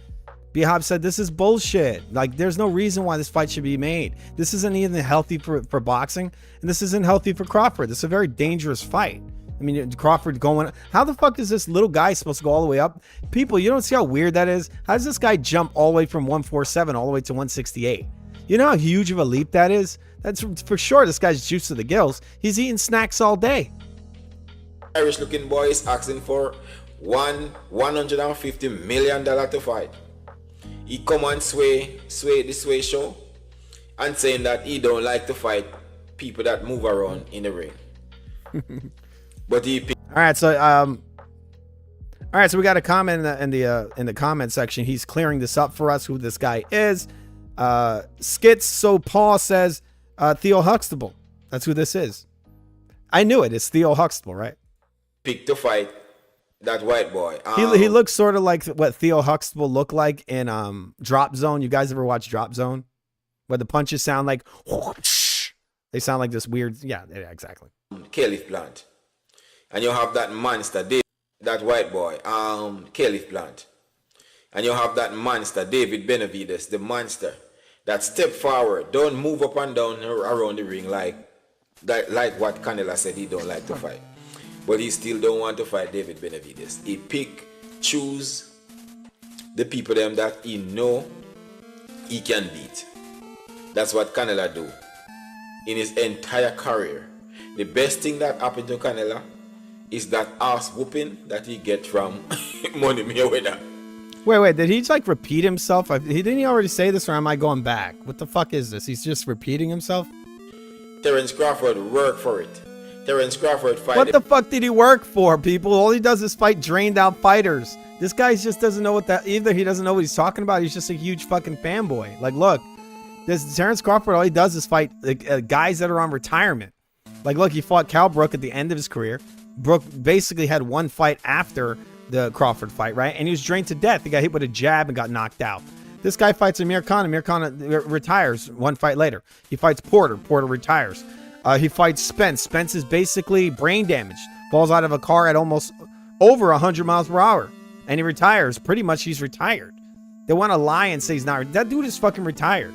B-Hop said this is bullshit. Like, there's no reason why this fight should be made. This isn't even healthy for boxing, and this isn't healthy for Crawford. This is a very dangerous fight. I mean, Crawford going... How the fuck is this little guy supposed to go all the way up? People, you don't see how weird that is? How does this guy jump all the way from 147 all the way to 168? You know how huge of a leap that is? That's for sure. This guy's juice to the gills. He's eating snacks all day. Irish looking boy is asking for $150 million to fight. He come and sway this way show and saying that he don't like to fight people that move around in the ring. But he all right, so we got a comment in the comment section. He's clearing this up for us, who this guy is. Skits So Paul says Theo Huxtable. That's who this is. I knew it. It's Theo Huxtable, right? Pick to fight that white boy. He looks sort of like what Theo Huxtable looked like in Drop Zone. You guys ever watch Drop Zone? Where the punches sound like whoosh. They sound like this weird. Yeah, exactly. Caliph Plant. And you have that monster, that white boy, Caliph Plant. And you have that monster, David Benavides, the monster, that step forward, don't move up and down around the ring like what Canelo said he don't like to fight. But he still don't want to fight David Benavides. He choose the people them that he know he can beat. That's what Canelo do in his entire career. The best thing that happened to Canelo is that ass whooping that he get from Money Mayweather. Wait, did he like repeat himself? Didn't he already say this, or am I going back? What the fuck is this? He's just repeating himself? Terence Crawford worked for it. Terence Crawford fight. What the fuck did he work for, people? All he does is fight drained out fighters. This guy just doesn't know what that, either he doesn't know what he's talking about, he's just a huge fucking fanboy. Like, look, this Terence Crawford, all he does is fight guys that are on retirement. Like, look, he fought Cal Brook at the end of his career. Brook basically had one fight after the Crawford fight, right? And he was drained to death. He got hit with a jab and got knocked out. This guy fights Amir Khan. Amir Khan retires one fight later. He fights Porter. Porter retires. He fights Spence. Spence is basically brain damaged. Falls out of a car at almost over 100 miles per hour. And he retires. Pretty much he's retired. They want to lie and say he's not. That dude is fucking retired.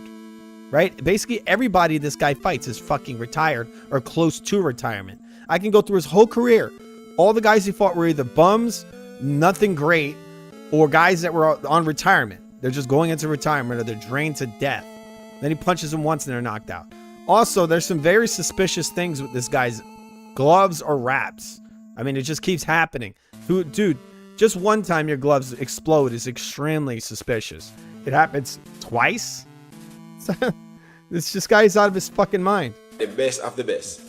Right? Basically everybody this guy fights is fucking retired or close to retirement. I can go through his whole career. All the guys he fought were either bums, nothing great, or guys that were on retirement. They're just going into retirement or they're drained to death. Then he punches them once and they're knocked out. Also, there's some very suspicious things with this guy's gloves or wraps. I mean, it just keeps happening. Dude, just one time your gloves explode is extremely suspicious. It happens twice? This guy's out of his fucking mind. The best of the best.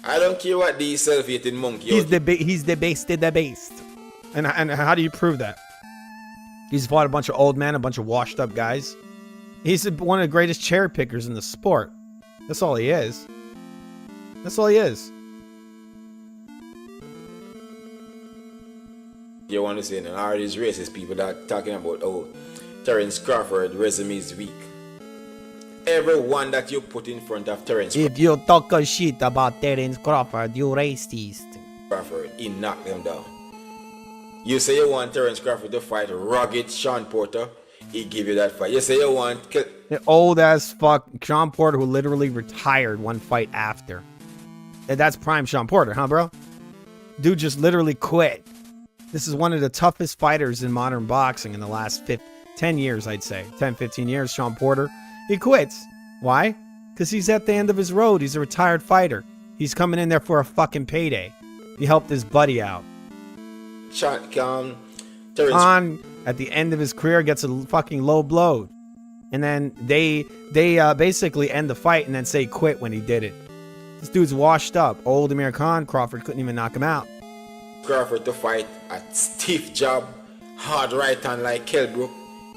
I don't care what these self-hating monkey. He's the best of the best. And how do you prove that? He's fought a bunch of old men, a bunch of washed up guys. He's one of the greatest cherry pickers in the sport. That's all he is. That's all he is. You want to say, and all these racist people that talking about, oh, Terence Crawford resume is weak. Everyone that you put in front of Terence Crawford. If you talk a shit about Terence Crawford, you racist. Crawford, he knocked them down. You say you want Terence Crawford to fight rugged Sean Porter, he give you that fight. You say you want The old as fuck Sean Porter, who literally retired one fight after. And that's prime Sean Porter, huh, bro? Dude just literally quit. This is one of the toughest fighters in modern boxing in the last 10 years, I'd say. 10, 15 years, Sean Porter. He quits. Why? Because he's at the end of his road. He's a retired fighter. He's coming in there for a fucking payday. He helped his buddy out. Khan, at the end of his career, gets a fucking low blow. And then they basically end the fight and then say he quit when he did it. This dude's washed up. Old Amir Khan, Crawford couldn't even knock him out. Crawford to fight a stiff jab, hard right hand like Kell Brook.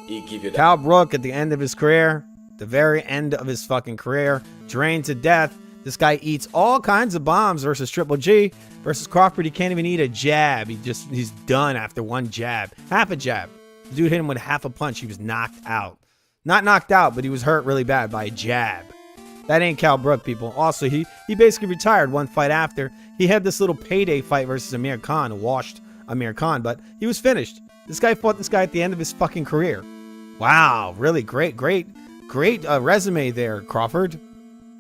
He give you that. Cal Brook at the end of his career, the very end of his fucking career, drained to death. This guy eats all kinds of bombs versus Triple G. Versus Crawford, he can't even eat a jab. He's done after one jab. Half a jab. The dude hit him with half a punch. He was knocked out. Not knocked out, but he was hurt really bad by a jab. That ain't Cal Brook, people. Also, he basically retired one fight after. He had this little payday fight versus Amir Khan, who washed Amir Khan, but he was finished. This guy fought this guy at the end of his fucking career. Wow, really great resume there, Crawford.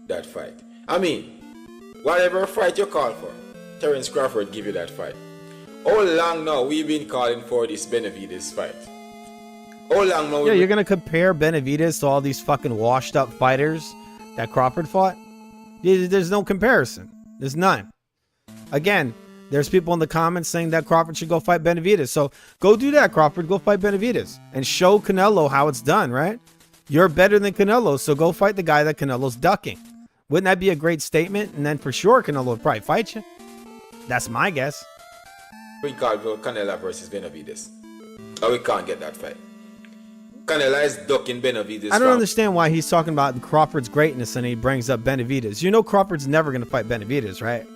That fight. I mean, whatever fight you call for, Terence Crawford give you that fight. How long now we've been calling for this Benavidez fight? How long now? Yeah, you're gonna compare Benavidez to all these fucking washed up fighters that Crawford fought? There's no comparison. There's none. Again, there's people in the comments saying that Crawford should go fight Benavidez. So go do that, Crawford. Go fight Benavidez and show Canelo how it's done, right? You're better than Canelo, so go fight the guy that Canelo's ducking. Wouldn't that be a great statement? And then for sure, Canelo would probably fight you. That's my guess. We call for Canelo versus Benavidez. Oh, we can't get that fight. Canelo is ducking Benavidez. I don't understand why he's talking about Crawford's greatness and he brings up Benavidez. You know Crawford's never going to fight Benavidez, right?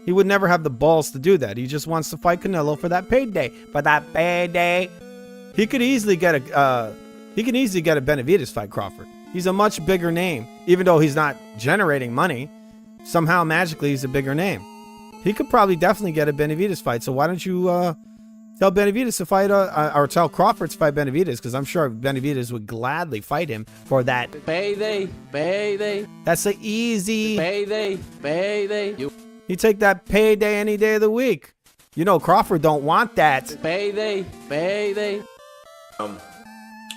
He would never have the balls to do that. He just wants to fight Canelo for that payday. For that payday. He could easily get a Benavidez fight, Crawford. He's a much bigger name. Even though he's not generating money, somehow magically he's a bigger name. He could probably definitely get a Benavidez fight. So why don't you tell Benavidez to fight, or tell Crawford to fight Benavidez? Because I'm sure Benavidez would gladly fight him for that payday. That's the easy Payday. You take that payday any day of the week. You know Crawford don't want that. Payday. How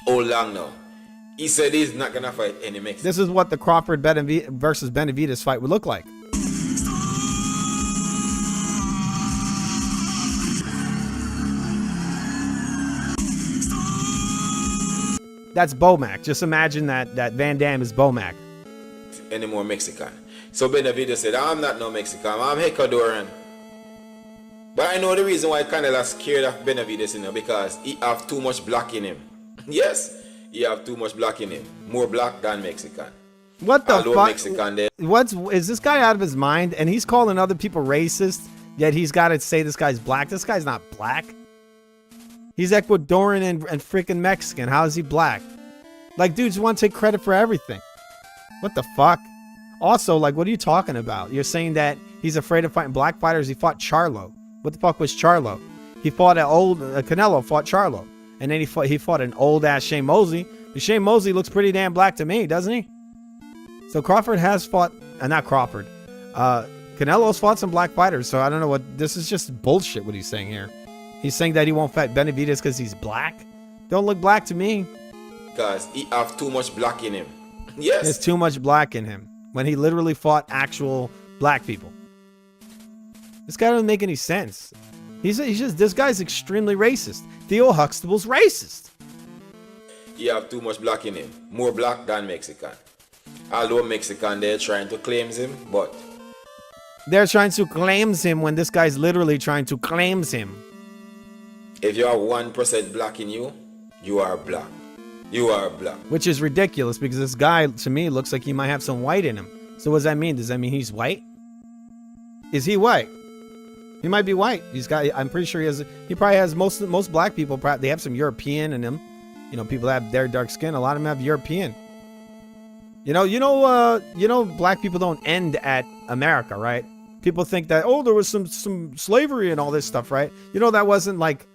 long now? He said he's not gonna fight any Mexican. This is what the Crawford versus Benavidez fight would look like. That's Bomac. Just imagine that Van Damme is Bomac. Any more Mexican. So Benavidez said, I'm not no Mexican, I'm Ecuadorian. But I know the reason why Canelo's scared of Benavidez, because he have too much black in him. Yes, he have too much black in him. More black than Mexican. What the fuck? Mexican there. Is this guy out of his mind? And he's calling other people racist, yet he's got to say this guy's black. This guy's not black. He's Ecuadorian and freaking Mexican. How is he black? Like, dudes want to take credit for everything. What the fuck? Also, like, what are you talking about? You're saying that he's afraid of fighting black fighters. He fought Charlo. What the fuck was Charlo? He fought an old Canelo fought Charlo, and then he fought an old ass Shane Mosley. Shane Mosley looks pretty damn black to me, doesn't he? So Crawford has fought, not Crawford. Canelo's fought some black fighters. So I don't know what this is. Just bullshit. What he's saying here. He's saying that he won't fight Benavidez because he's black. Don't look black to me. Because he have too much black in him. Yes. There's too much black in him. When he literally fought actual black people. This guy doesn't make any sense. This guy's extremely racist. Theo Huxtable's racist. He have too much black in him. More black than Mexican. Although Mexican, they're trying to claim him, but... They're trying to claim him when this guy's literally trying to claim him. If you have 1% black in you, you are black. You are black. Which is ridiculous because this guy, to me, looks like he might have some white in him. So what does that mean? Does that mean he's white? Is he white? He might be white. I'm pretty sure he probably has most black people, they have some European in them. You know, people that have their dark skin. A lot of them have European. You know, black people don't end at America, right? People think that, oh, there was some slavery and all this stuff, right? You know, that wasn't like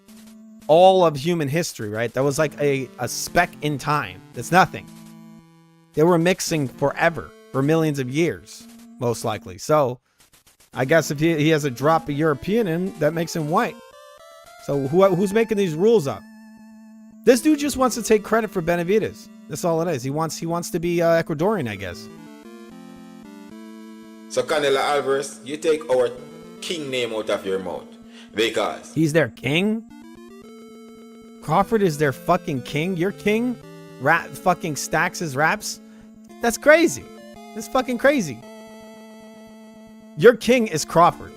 all of human history, right? That was like a speck in time. That's nothing. They were mixing forever, for millions of years, most likely. So I guess if he has a drop of European in him, that makes him white. So who's making these rules up? This dude just wants to take credit for Benavidez. That's all it is. He wants to be Ecuadorian, I guess. So Canelo Alvarez, you take our king name out of your mouth. Because he's their king? Crawford is their fucking king? Your king? Rap fucking stacks his raps? That's crazy. That's fucking crazy. Your king is Crawford.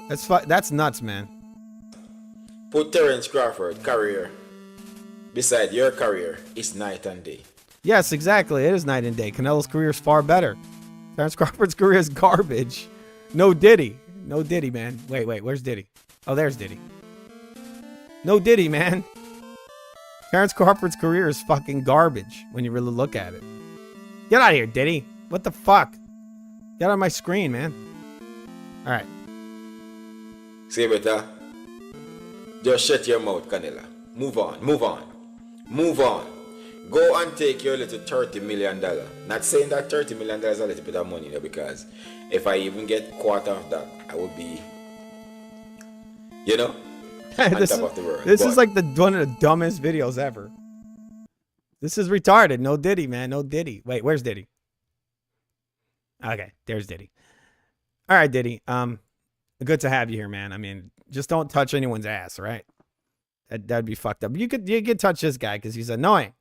That's nuts, man. Put Terence Crawford career beside your career. It's night and day. Yes, exactly. It is night and day. Canelo's career is far better. Terence Crawford's career is garbage. No Diddy. No Diddy, man. Wait. Where's Diddy? Oh, there's Diddy. No Diddy, man. Terence Crawford's career is fucking garbage when you really look at it. Get out of here, Diddy. What the fuck? Get on my screen, man. All right. See better? Just shut your mouth, Canelo. Move on. Go and take your little $30 million. Not saying that $30 million is a little bit of money, though, because if I even get quarter of that, I would be, on top of the world. This is like one of the dumbest videos ever. This is retarded. No Diddy, man. No Diddy. Wait, where's Diddy? Okay, there's Diddy. All right, Diddy. Good to have you here, man. I mean, just don't touch anyone's ass, right? That'd be fucked up. You could touch this guy because he's annoying.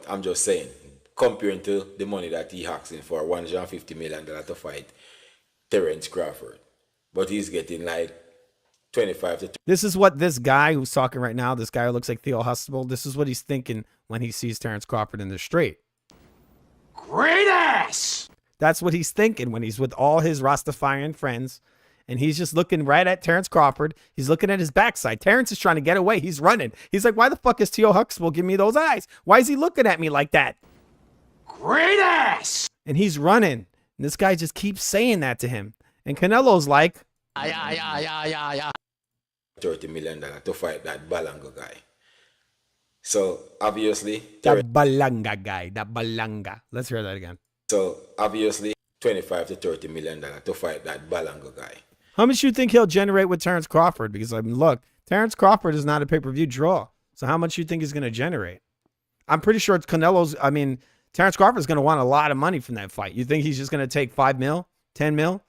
I'm just saying, comparing to the money that he hacks in for $150 million to fight Terence Crawford. But he's getting like 25 to 30. This is what this guy who's talking right now, this guy who looks like Theo Hustable, this is what he's thinking when he sees Terence Crawford in the street. Great ass! That's what he's thinking when he's with all his Rastafarian friends. And he's just looking right at Terence Crawford. He's looking at his backside. Terence is trying to get away. He's running. He's like, why the fuck is Theo Huxtable giving me those eyes? Why is he looking at me like that? Great ass! And he's running. And this guy just keeps saying that to him. And Canelo's like, $30 million to fight that Balanga guy. So, obviously... That Balanga guy. That Balanga. Let's hear that again. So, obviously, $25 to $30 million to fight that Balanga guy. How much you think he'll generate with Terence Crawford? Because, I mean, look, Terence Crawford is not a pay-per-view draw. So how much you think he's going to generate? I'm pretty sure it's Terence Crawford's going to want a lot of money from that fight. You think he's just going to take 5 mil, 10 mil?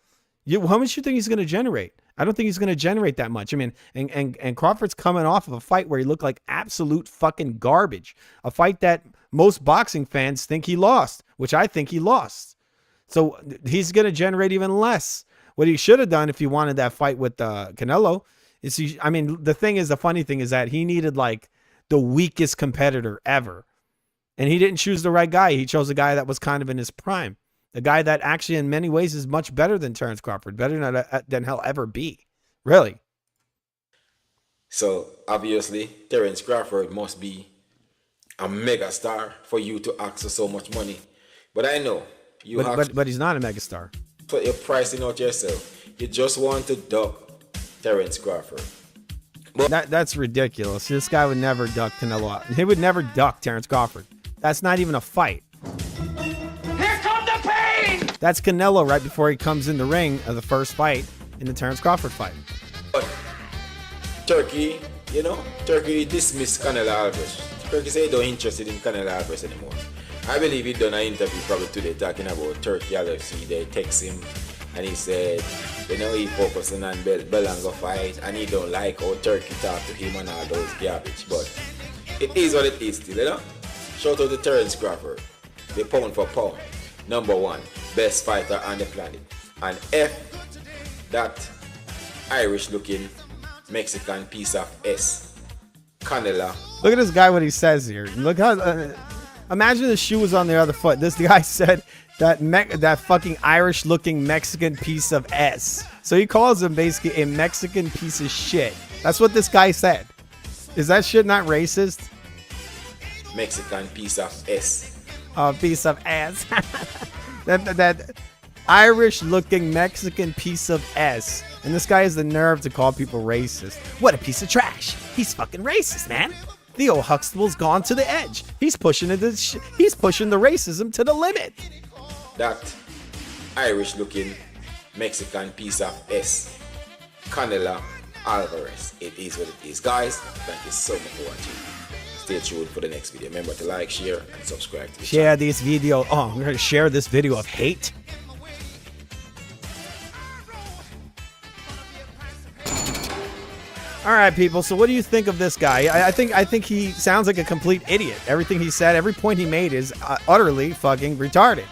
How much you think he's going to generate? I don't think he's going to generate that much. I mean, and Crawford's coming off of a fight where he looked like absolute fucking garbage. A fight that most boxing fans think he lost, which I think he lost. So he's going to generate even less. What he should have done if he wanted that fight with Canelo is the funny thing is that he needed like the weakest competitor ever. And he didn't choose the right guy. He chose a guy that was kind of in his prime. The guy that actually in many ways is much better than Terence Crawford, better than he'll ever be. Really. So obviously Terence Crawford must be a mega star for you to ask for so much money. But I know you but he's not a megastar. But you're pricing out yourself. You just want to duck Terence Crawford. But that's ridiculous. This guy would never duck Canelo. He would never duck Terence Crawford. That's not even a fight. Here come the pain! That's Canelo right before he comes in the ring of the first fight in the Terence Crawford fight. But Turkey dismissed Canelo Alvarez. Turkey said they're not interested in Canelo Alvarez anymore. I believe he done an interview probably today talking about Turkey LFC. They text him and he said, he focusing on Belanga fight and he don't like how Turkey talk to him and all those garbage. But it is what it is still, Shout out to Terence Crawford, the pound for pound, #1 best fighter on the planet. And that Irish looking Mexican piece of S, Canelo. Look at this guy, what he says here. Look how... imagine the shoe was on the other foot. This guy said that fucking Irish-looking Mexican piece of S. So he calls him basically a Mexican piece of shit. That's what this guy said. Is that shit not racist? Mexican piece of S. Piece of ass. that Irish-looking Mexican piece of S. And this guy has the nerve to call people racist. What a piece of trash. He's fucking racist, man. Theo Huxtable's gone to the edge. He's pushing the racism to the limit. That Irish-looking Mexican piece of S, Canelo Alvarez. It is what it is. Guys, thank you so much for watching. Stay tuned for the next video. Remember to like, share, and subscribe to the channel. Share this video. Oh, I'm going to share this video of hate. All right, people. So what do you think of this guy? I think he sounds like a complete idiot. Everything he said, every point he made is utterly fucking retarded.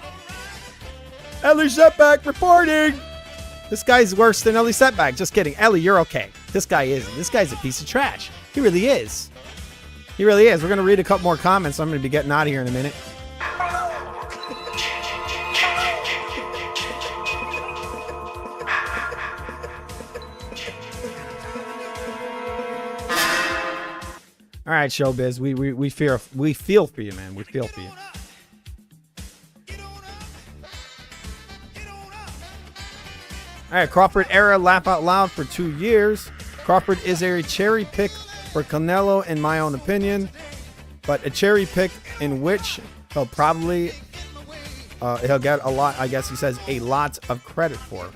Ellie Setback reporting. This guy's worse than Ellie Setback. Just kidding. Ellie, you're okay. This guy isn't. This guy's a piece of trash. He really is. He really is. We're going to read a couple more comments. I'm going to be getting out of here in a minute. All right, Showbiz. We feel for you, man. We feel for you. All right, Crawford era laugh out loud for 2 years. Crawford is a cherry pick for Canelo, in my own opinion, but a cherry pick in which he'll probably he'll get a lot. I guess he says a lot of credit for.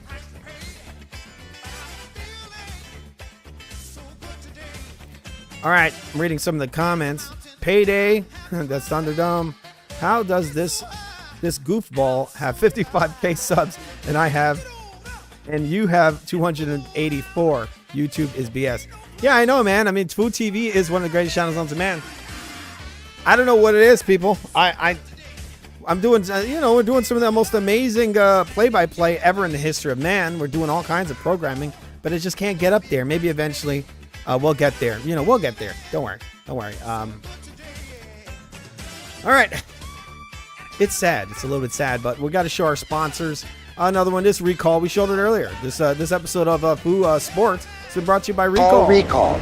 All right, I'm reading some of the comments. Payday, that's Thunderdome. How does this goofball have 55k subs and you have 284? YouTube is BS. Yeah, I know, man. I mean, Food TV is one of the greatest channels on demand. I don't know what it is, people. I'm doing, we're doing some of the most amazing play-by-play ever in the history of man. We're doing all kinds of programming, but it just can't get up there. Maybe eventually we'll get there. We'll get there. Don't worry. Don't worry. All right. It's sad. It's a little bit sad, but we got to show our sponsors. Another one, this Recall. We showed it earlier. This episode of Foo Sports has been brought to you by Recall. Recall.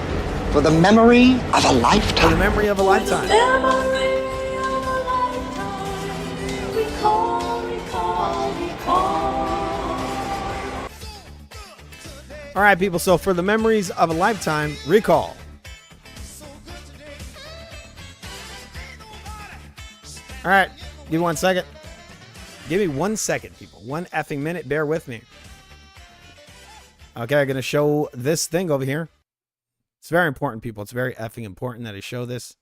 For the memory of a lifetime. For the memory of a lifetime. All right, people. So for the memories of a lifetime, Recall. All right. Give me 1 second. Give me 1 second, people. 1 effing minute. Bear with me. Okay, I'm going to show this thing over here. It's very important, people. It's very effing important that I show this.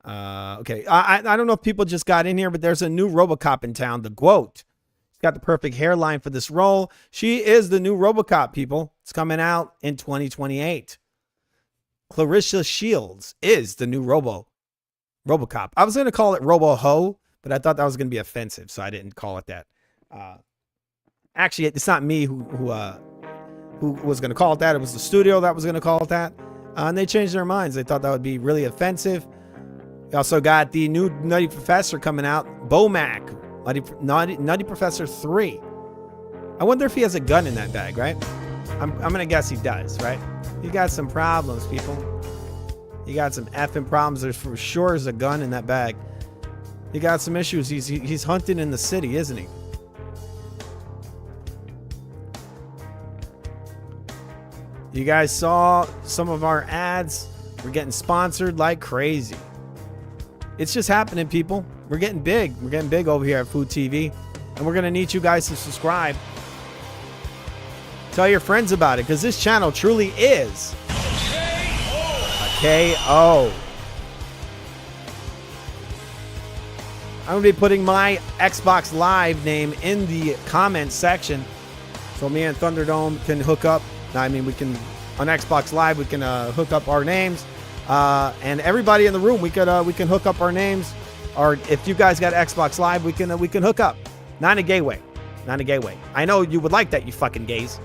Okay. I don't know if people just got in here, but there's a new RoboCop in town, the Quote. She's got the perfect hairline for this role. She is the new RoboCop, people. It's coming out in 2028. Clarissa Shields is the new RoboCop. I was going to call it Robo-Ho, but I thought that was going to be offensive, so I didn't call it that. Actually, it's not me who was going to call it that. It was the studio that was going to call it that. And they changed their minds. They thought that would be really offensive. We also got the new Nutty Professor coming out, Bomac, Nutty Professor 3. I wonder if he has a gun in that bag, right? I'm going to guess he does, right? He got some problems, people. He got some effing problems. There's for sure is a gun in that bag. He got some issues. He's hunting in the city, isn't he? You guys saw some of our ads. We're getting sponsored like crazy. It's just happening, people. We're getting big. We're getting big over here at Food TV. And we're going to need you guys to subscribe. Tell your friends about it, because this channel truly is a KO. I'm going to be putting my Xbox Live name in the comment section so me and Thunderdome can hook up. I mean, we can, on Xbox Live, we can hook up our names. And everybody in the room, we can hook up our names. Or if you guys got Xbox Live, we can hook up. Not in a gay way. Not in a gay way. I know you would like that, you fucking gays.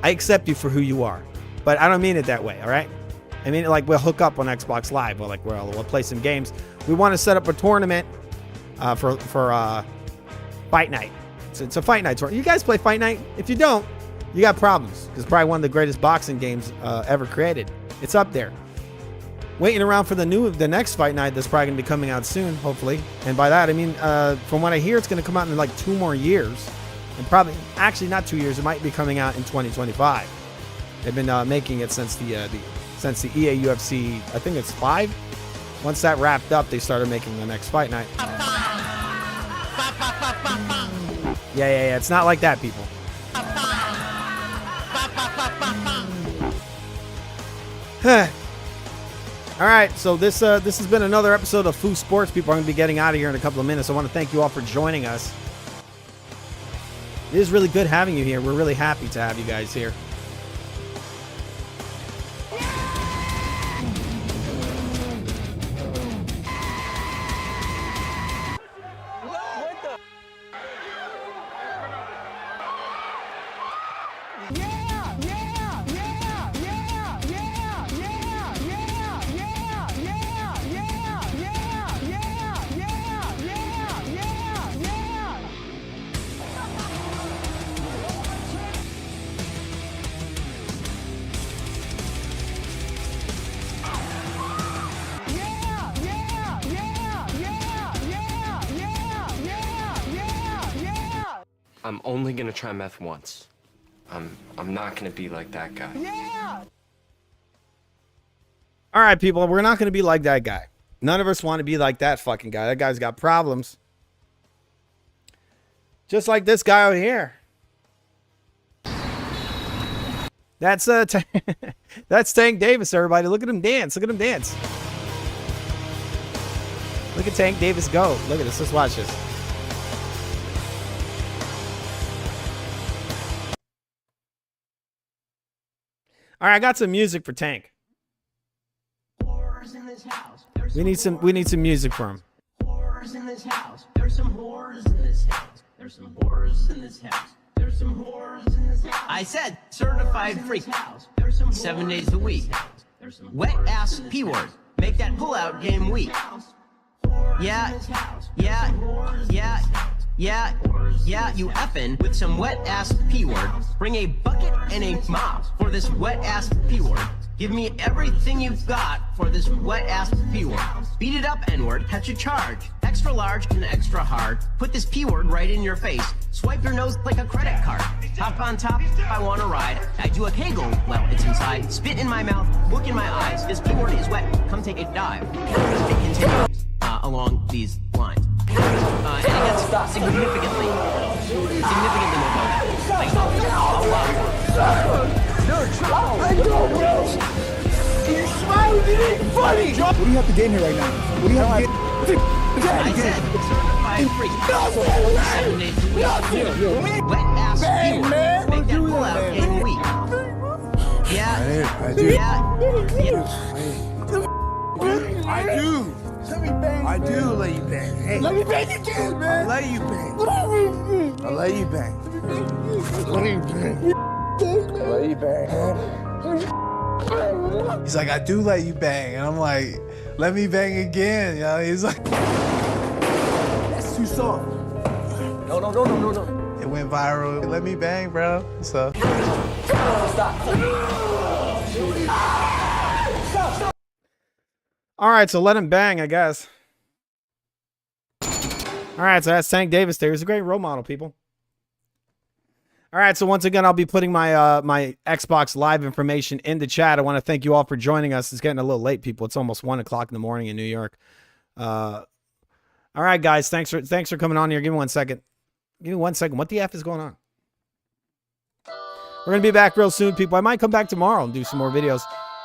I accept you for who you are. But I don't mean it that way, all right? I mean it like we'll hook up on Xbox Live. Or like we'll play some games. We want to set up a tournament for Fight Night. It's a Fight Night tournament. You guys play Fight Night? If you don't, you got problems. It's probably one of the greatest boxing games ever created. It's up there. Waiting around for the next Fight Night that's probably going to be coming out soon, hopefully. And by that, I mean, from what I hear, it's going to come out in like 2 more years. And probably, actually not 2 years, it might be coming out in 2025. They've been making it since since the EA UFC, I think it's 5. Once that wrapped up, they started making the next fight night. Yeah. It's not like that, people. All right, so this has been another episode of Foo Sports. People are going to be getting out of here in a couple of minutes. I want to thank you all for joining us. It is really good having you here. We're really happy to have you guys here. I'm only gonna try meth once. I'm not gonna be like that guy. All right, people, we're not going to be like that guy. None of us want to be like that fucking guy. That guy's got problems. Just like this guy over here. That's that's Tank Davis, everybody. Look at him dance. Look at him dance. Look at Tank Davis go. Look at this. Let's watch this. All right, I got some music for Tank. We need some music for him. Whores in this house. There's some whores in this house. There's some whores in this house. There's some whores in this house. I said certified freak. 7 days a week. Wet ass P word. Make that pullout game weak. Yeah, you effing with some wet ass P word. Bring a bucket and a mop for this wet ass P word. Give me everything you've got for this wet ass P word. Beat it up, N word, catch a charge. Extra large and extra hard. Put this P word right in your face. Swipe your nose like a credit card. Hop on top if I want to ride. I do a kegel while it's inside. Spit in my mouth, look in my eyes. This P word is wet, come take a dive. It continues along these lines. And it gets significantly more violent. Like a lot more. You smiled, it ain't funny. What do you have to gain here right now? What do you have to gain? I said certified freak. 7 days a week. Wet ass P word. Make that pullout game weak. Yeah. I do. I do let you bang. Hey. Let me bang again, man. I let you bang. I let you bang. Let you bang. I let you bang. He's like, I do let you bang. And I'm like, let me bang again. You know, he's like, that's too soft. No. It went viral. Let me bang, bro. So. Stop. All right, so let him bang, I guess. All right, so that's Tank Davis there. He's a great role model, people. All right, so once again, I'll be putting my my Xbox Live information in the chat. I want to thank you all for joining us. It's getting a little late, people. It's almost 1 o'clock in the morning in New York. All right, guys, thanks for coming on here. Give me 1 second. Give me 1 second. What the F is going on? We're going to be back real soon, people. I might come back tomorrow and do some more videos.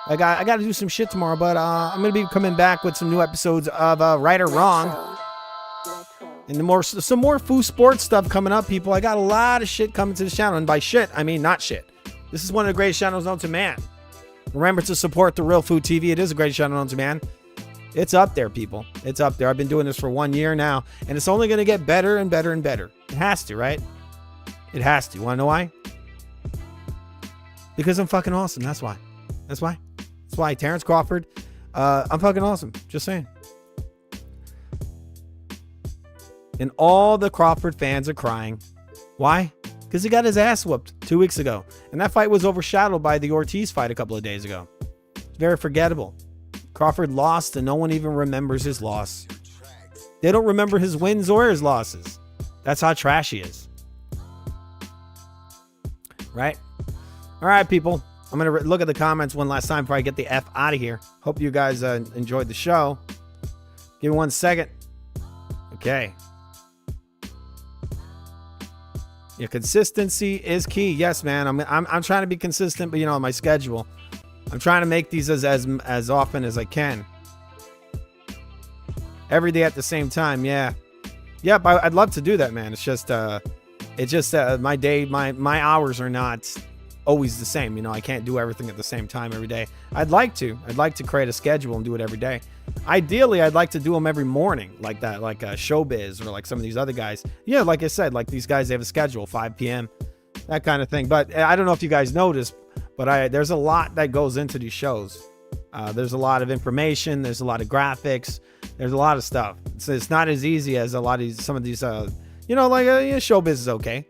I got to do some shit tomorrow, but I'm going to be coming back with some new episodes of Right or Wrong. And some more Foo Sports stuff coming up, people. I got a lot of shit coming to the channel. And by shit, I mean not shit. This is one of the greatest channels known to man. Remember to support the Real Food TV. It is a great channel known to man. It's up there, people. It's up there. I've been doing this for 1 year now. And it's only going to get better and better and better. It has to, right? It has to. You want to know why? Because I'm fucking awesome. That's why. That's why. That's why. Terrence Crawford. I'm fucking awesome. Just saying. And all the Crawford fans are crying. Why? Because he got his ass whooped 2 weeks ago. And that fight was overshadowed by the Ortiz fight a couple of days ago. It's very forgettable. Crawford lost and no one even remembers his loss. They don't remember his wins or his losses. That's how trash he is. Right? All right, people. I'm going to look at the comments one last time before I get the F out of here. Hope you guys enjoyed the show. Give me 1 second. Okay. Yeah, consistency is key. Yes, man. I'm trying to be consistent, but on my schedule. I'm trying to make these as often as I can. Every day at the same time. Yeah. Yep, I'd love to do that, man. It's just my day, my hours are not always the same. I can't do everything at the same time every day. I'd like to create a schedule and do it every day. Ideally, I'd like to do them every morning like that, like Showbiz or like some of these other guys. Yeah, like I said, like these guys, they have a schedule, 5 p.m., that kind of thing. But I don't know if you guys noticed, but there's a lot that goes into these shows. There's a lot of information. There's a lot of graphics. There's a lot of stuff. It's not as easy as some of these, Showbiz is okay,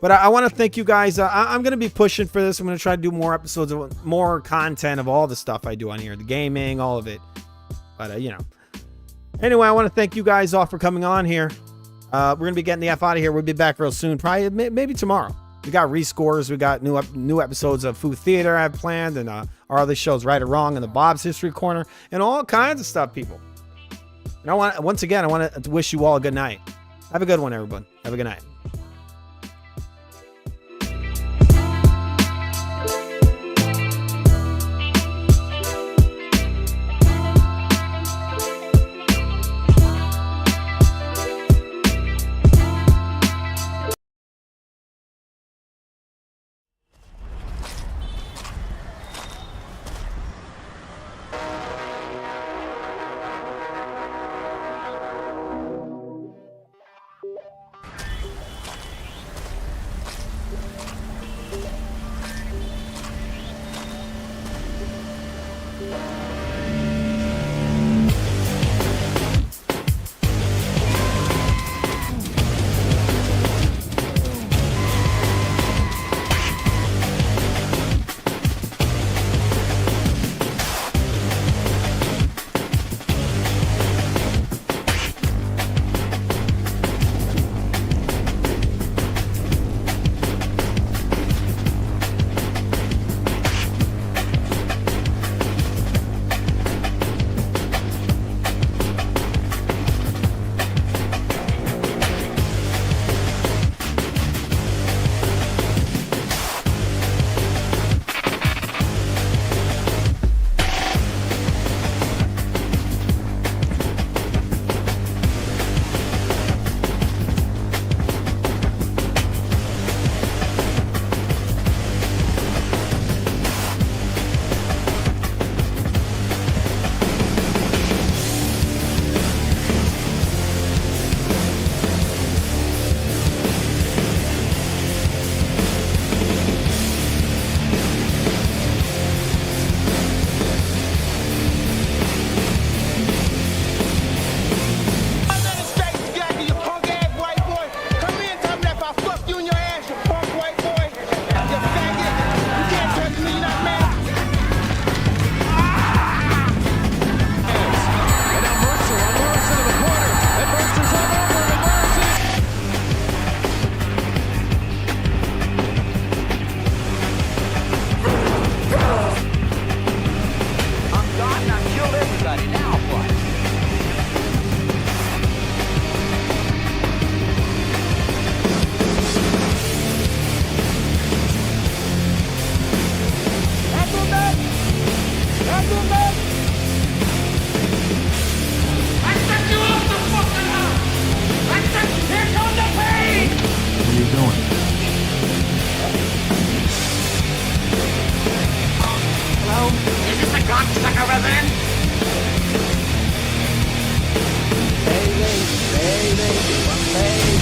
But I want to thank you guys. I'm going to be pushing for this. I'm going to try to do more episodes, more content of all the stuff I do on here, the gaming, all of it. But, Anyway, I want to thank you guys all for coming on here. We're going to be getting the F out of here. We'll be back real soon, probably maybe tomorrow. We got rescores. We got new episodes of Food Theater I have planned, and our other shows, Right or Wrong, and the Bob's History Corner, and all kinds of stuff, people. And once again, I want to wish you all a good night. Have a good one, everyone. Have a good night. Baby, baby, baby.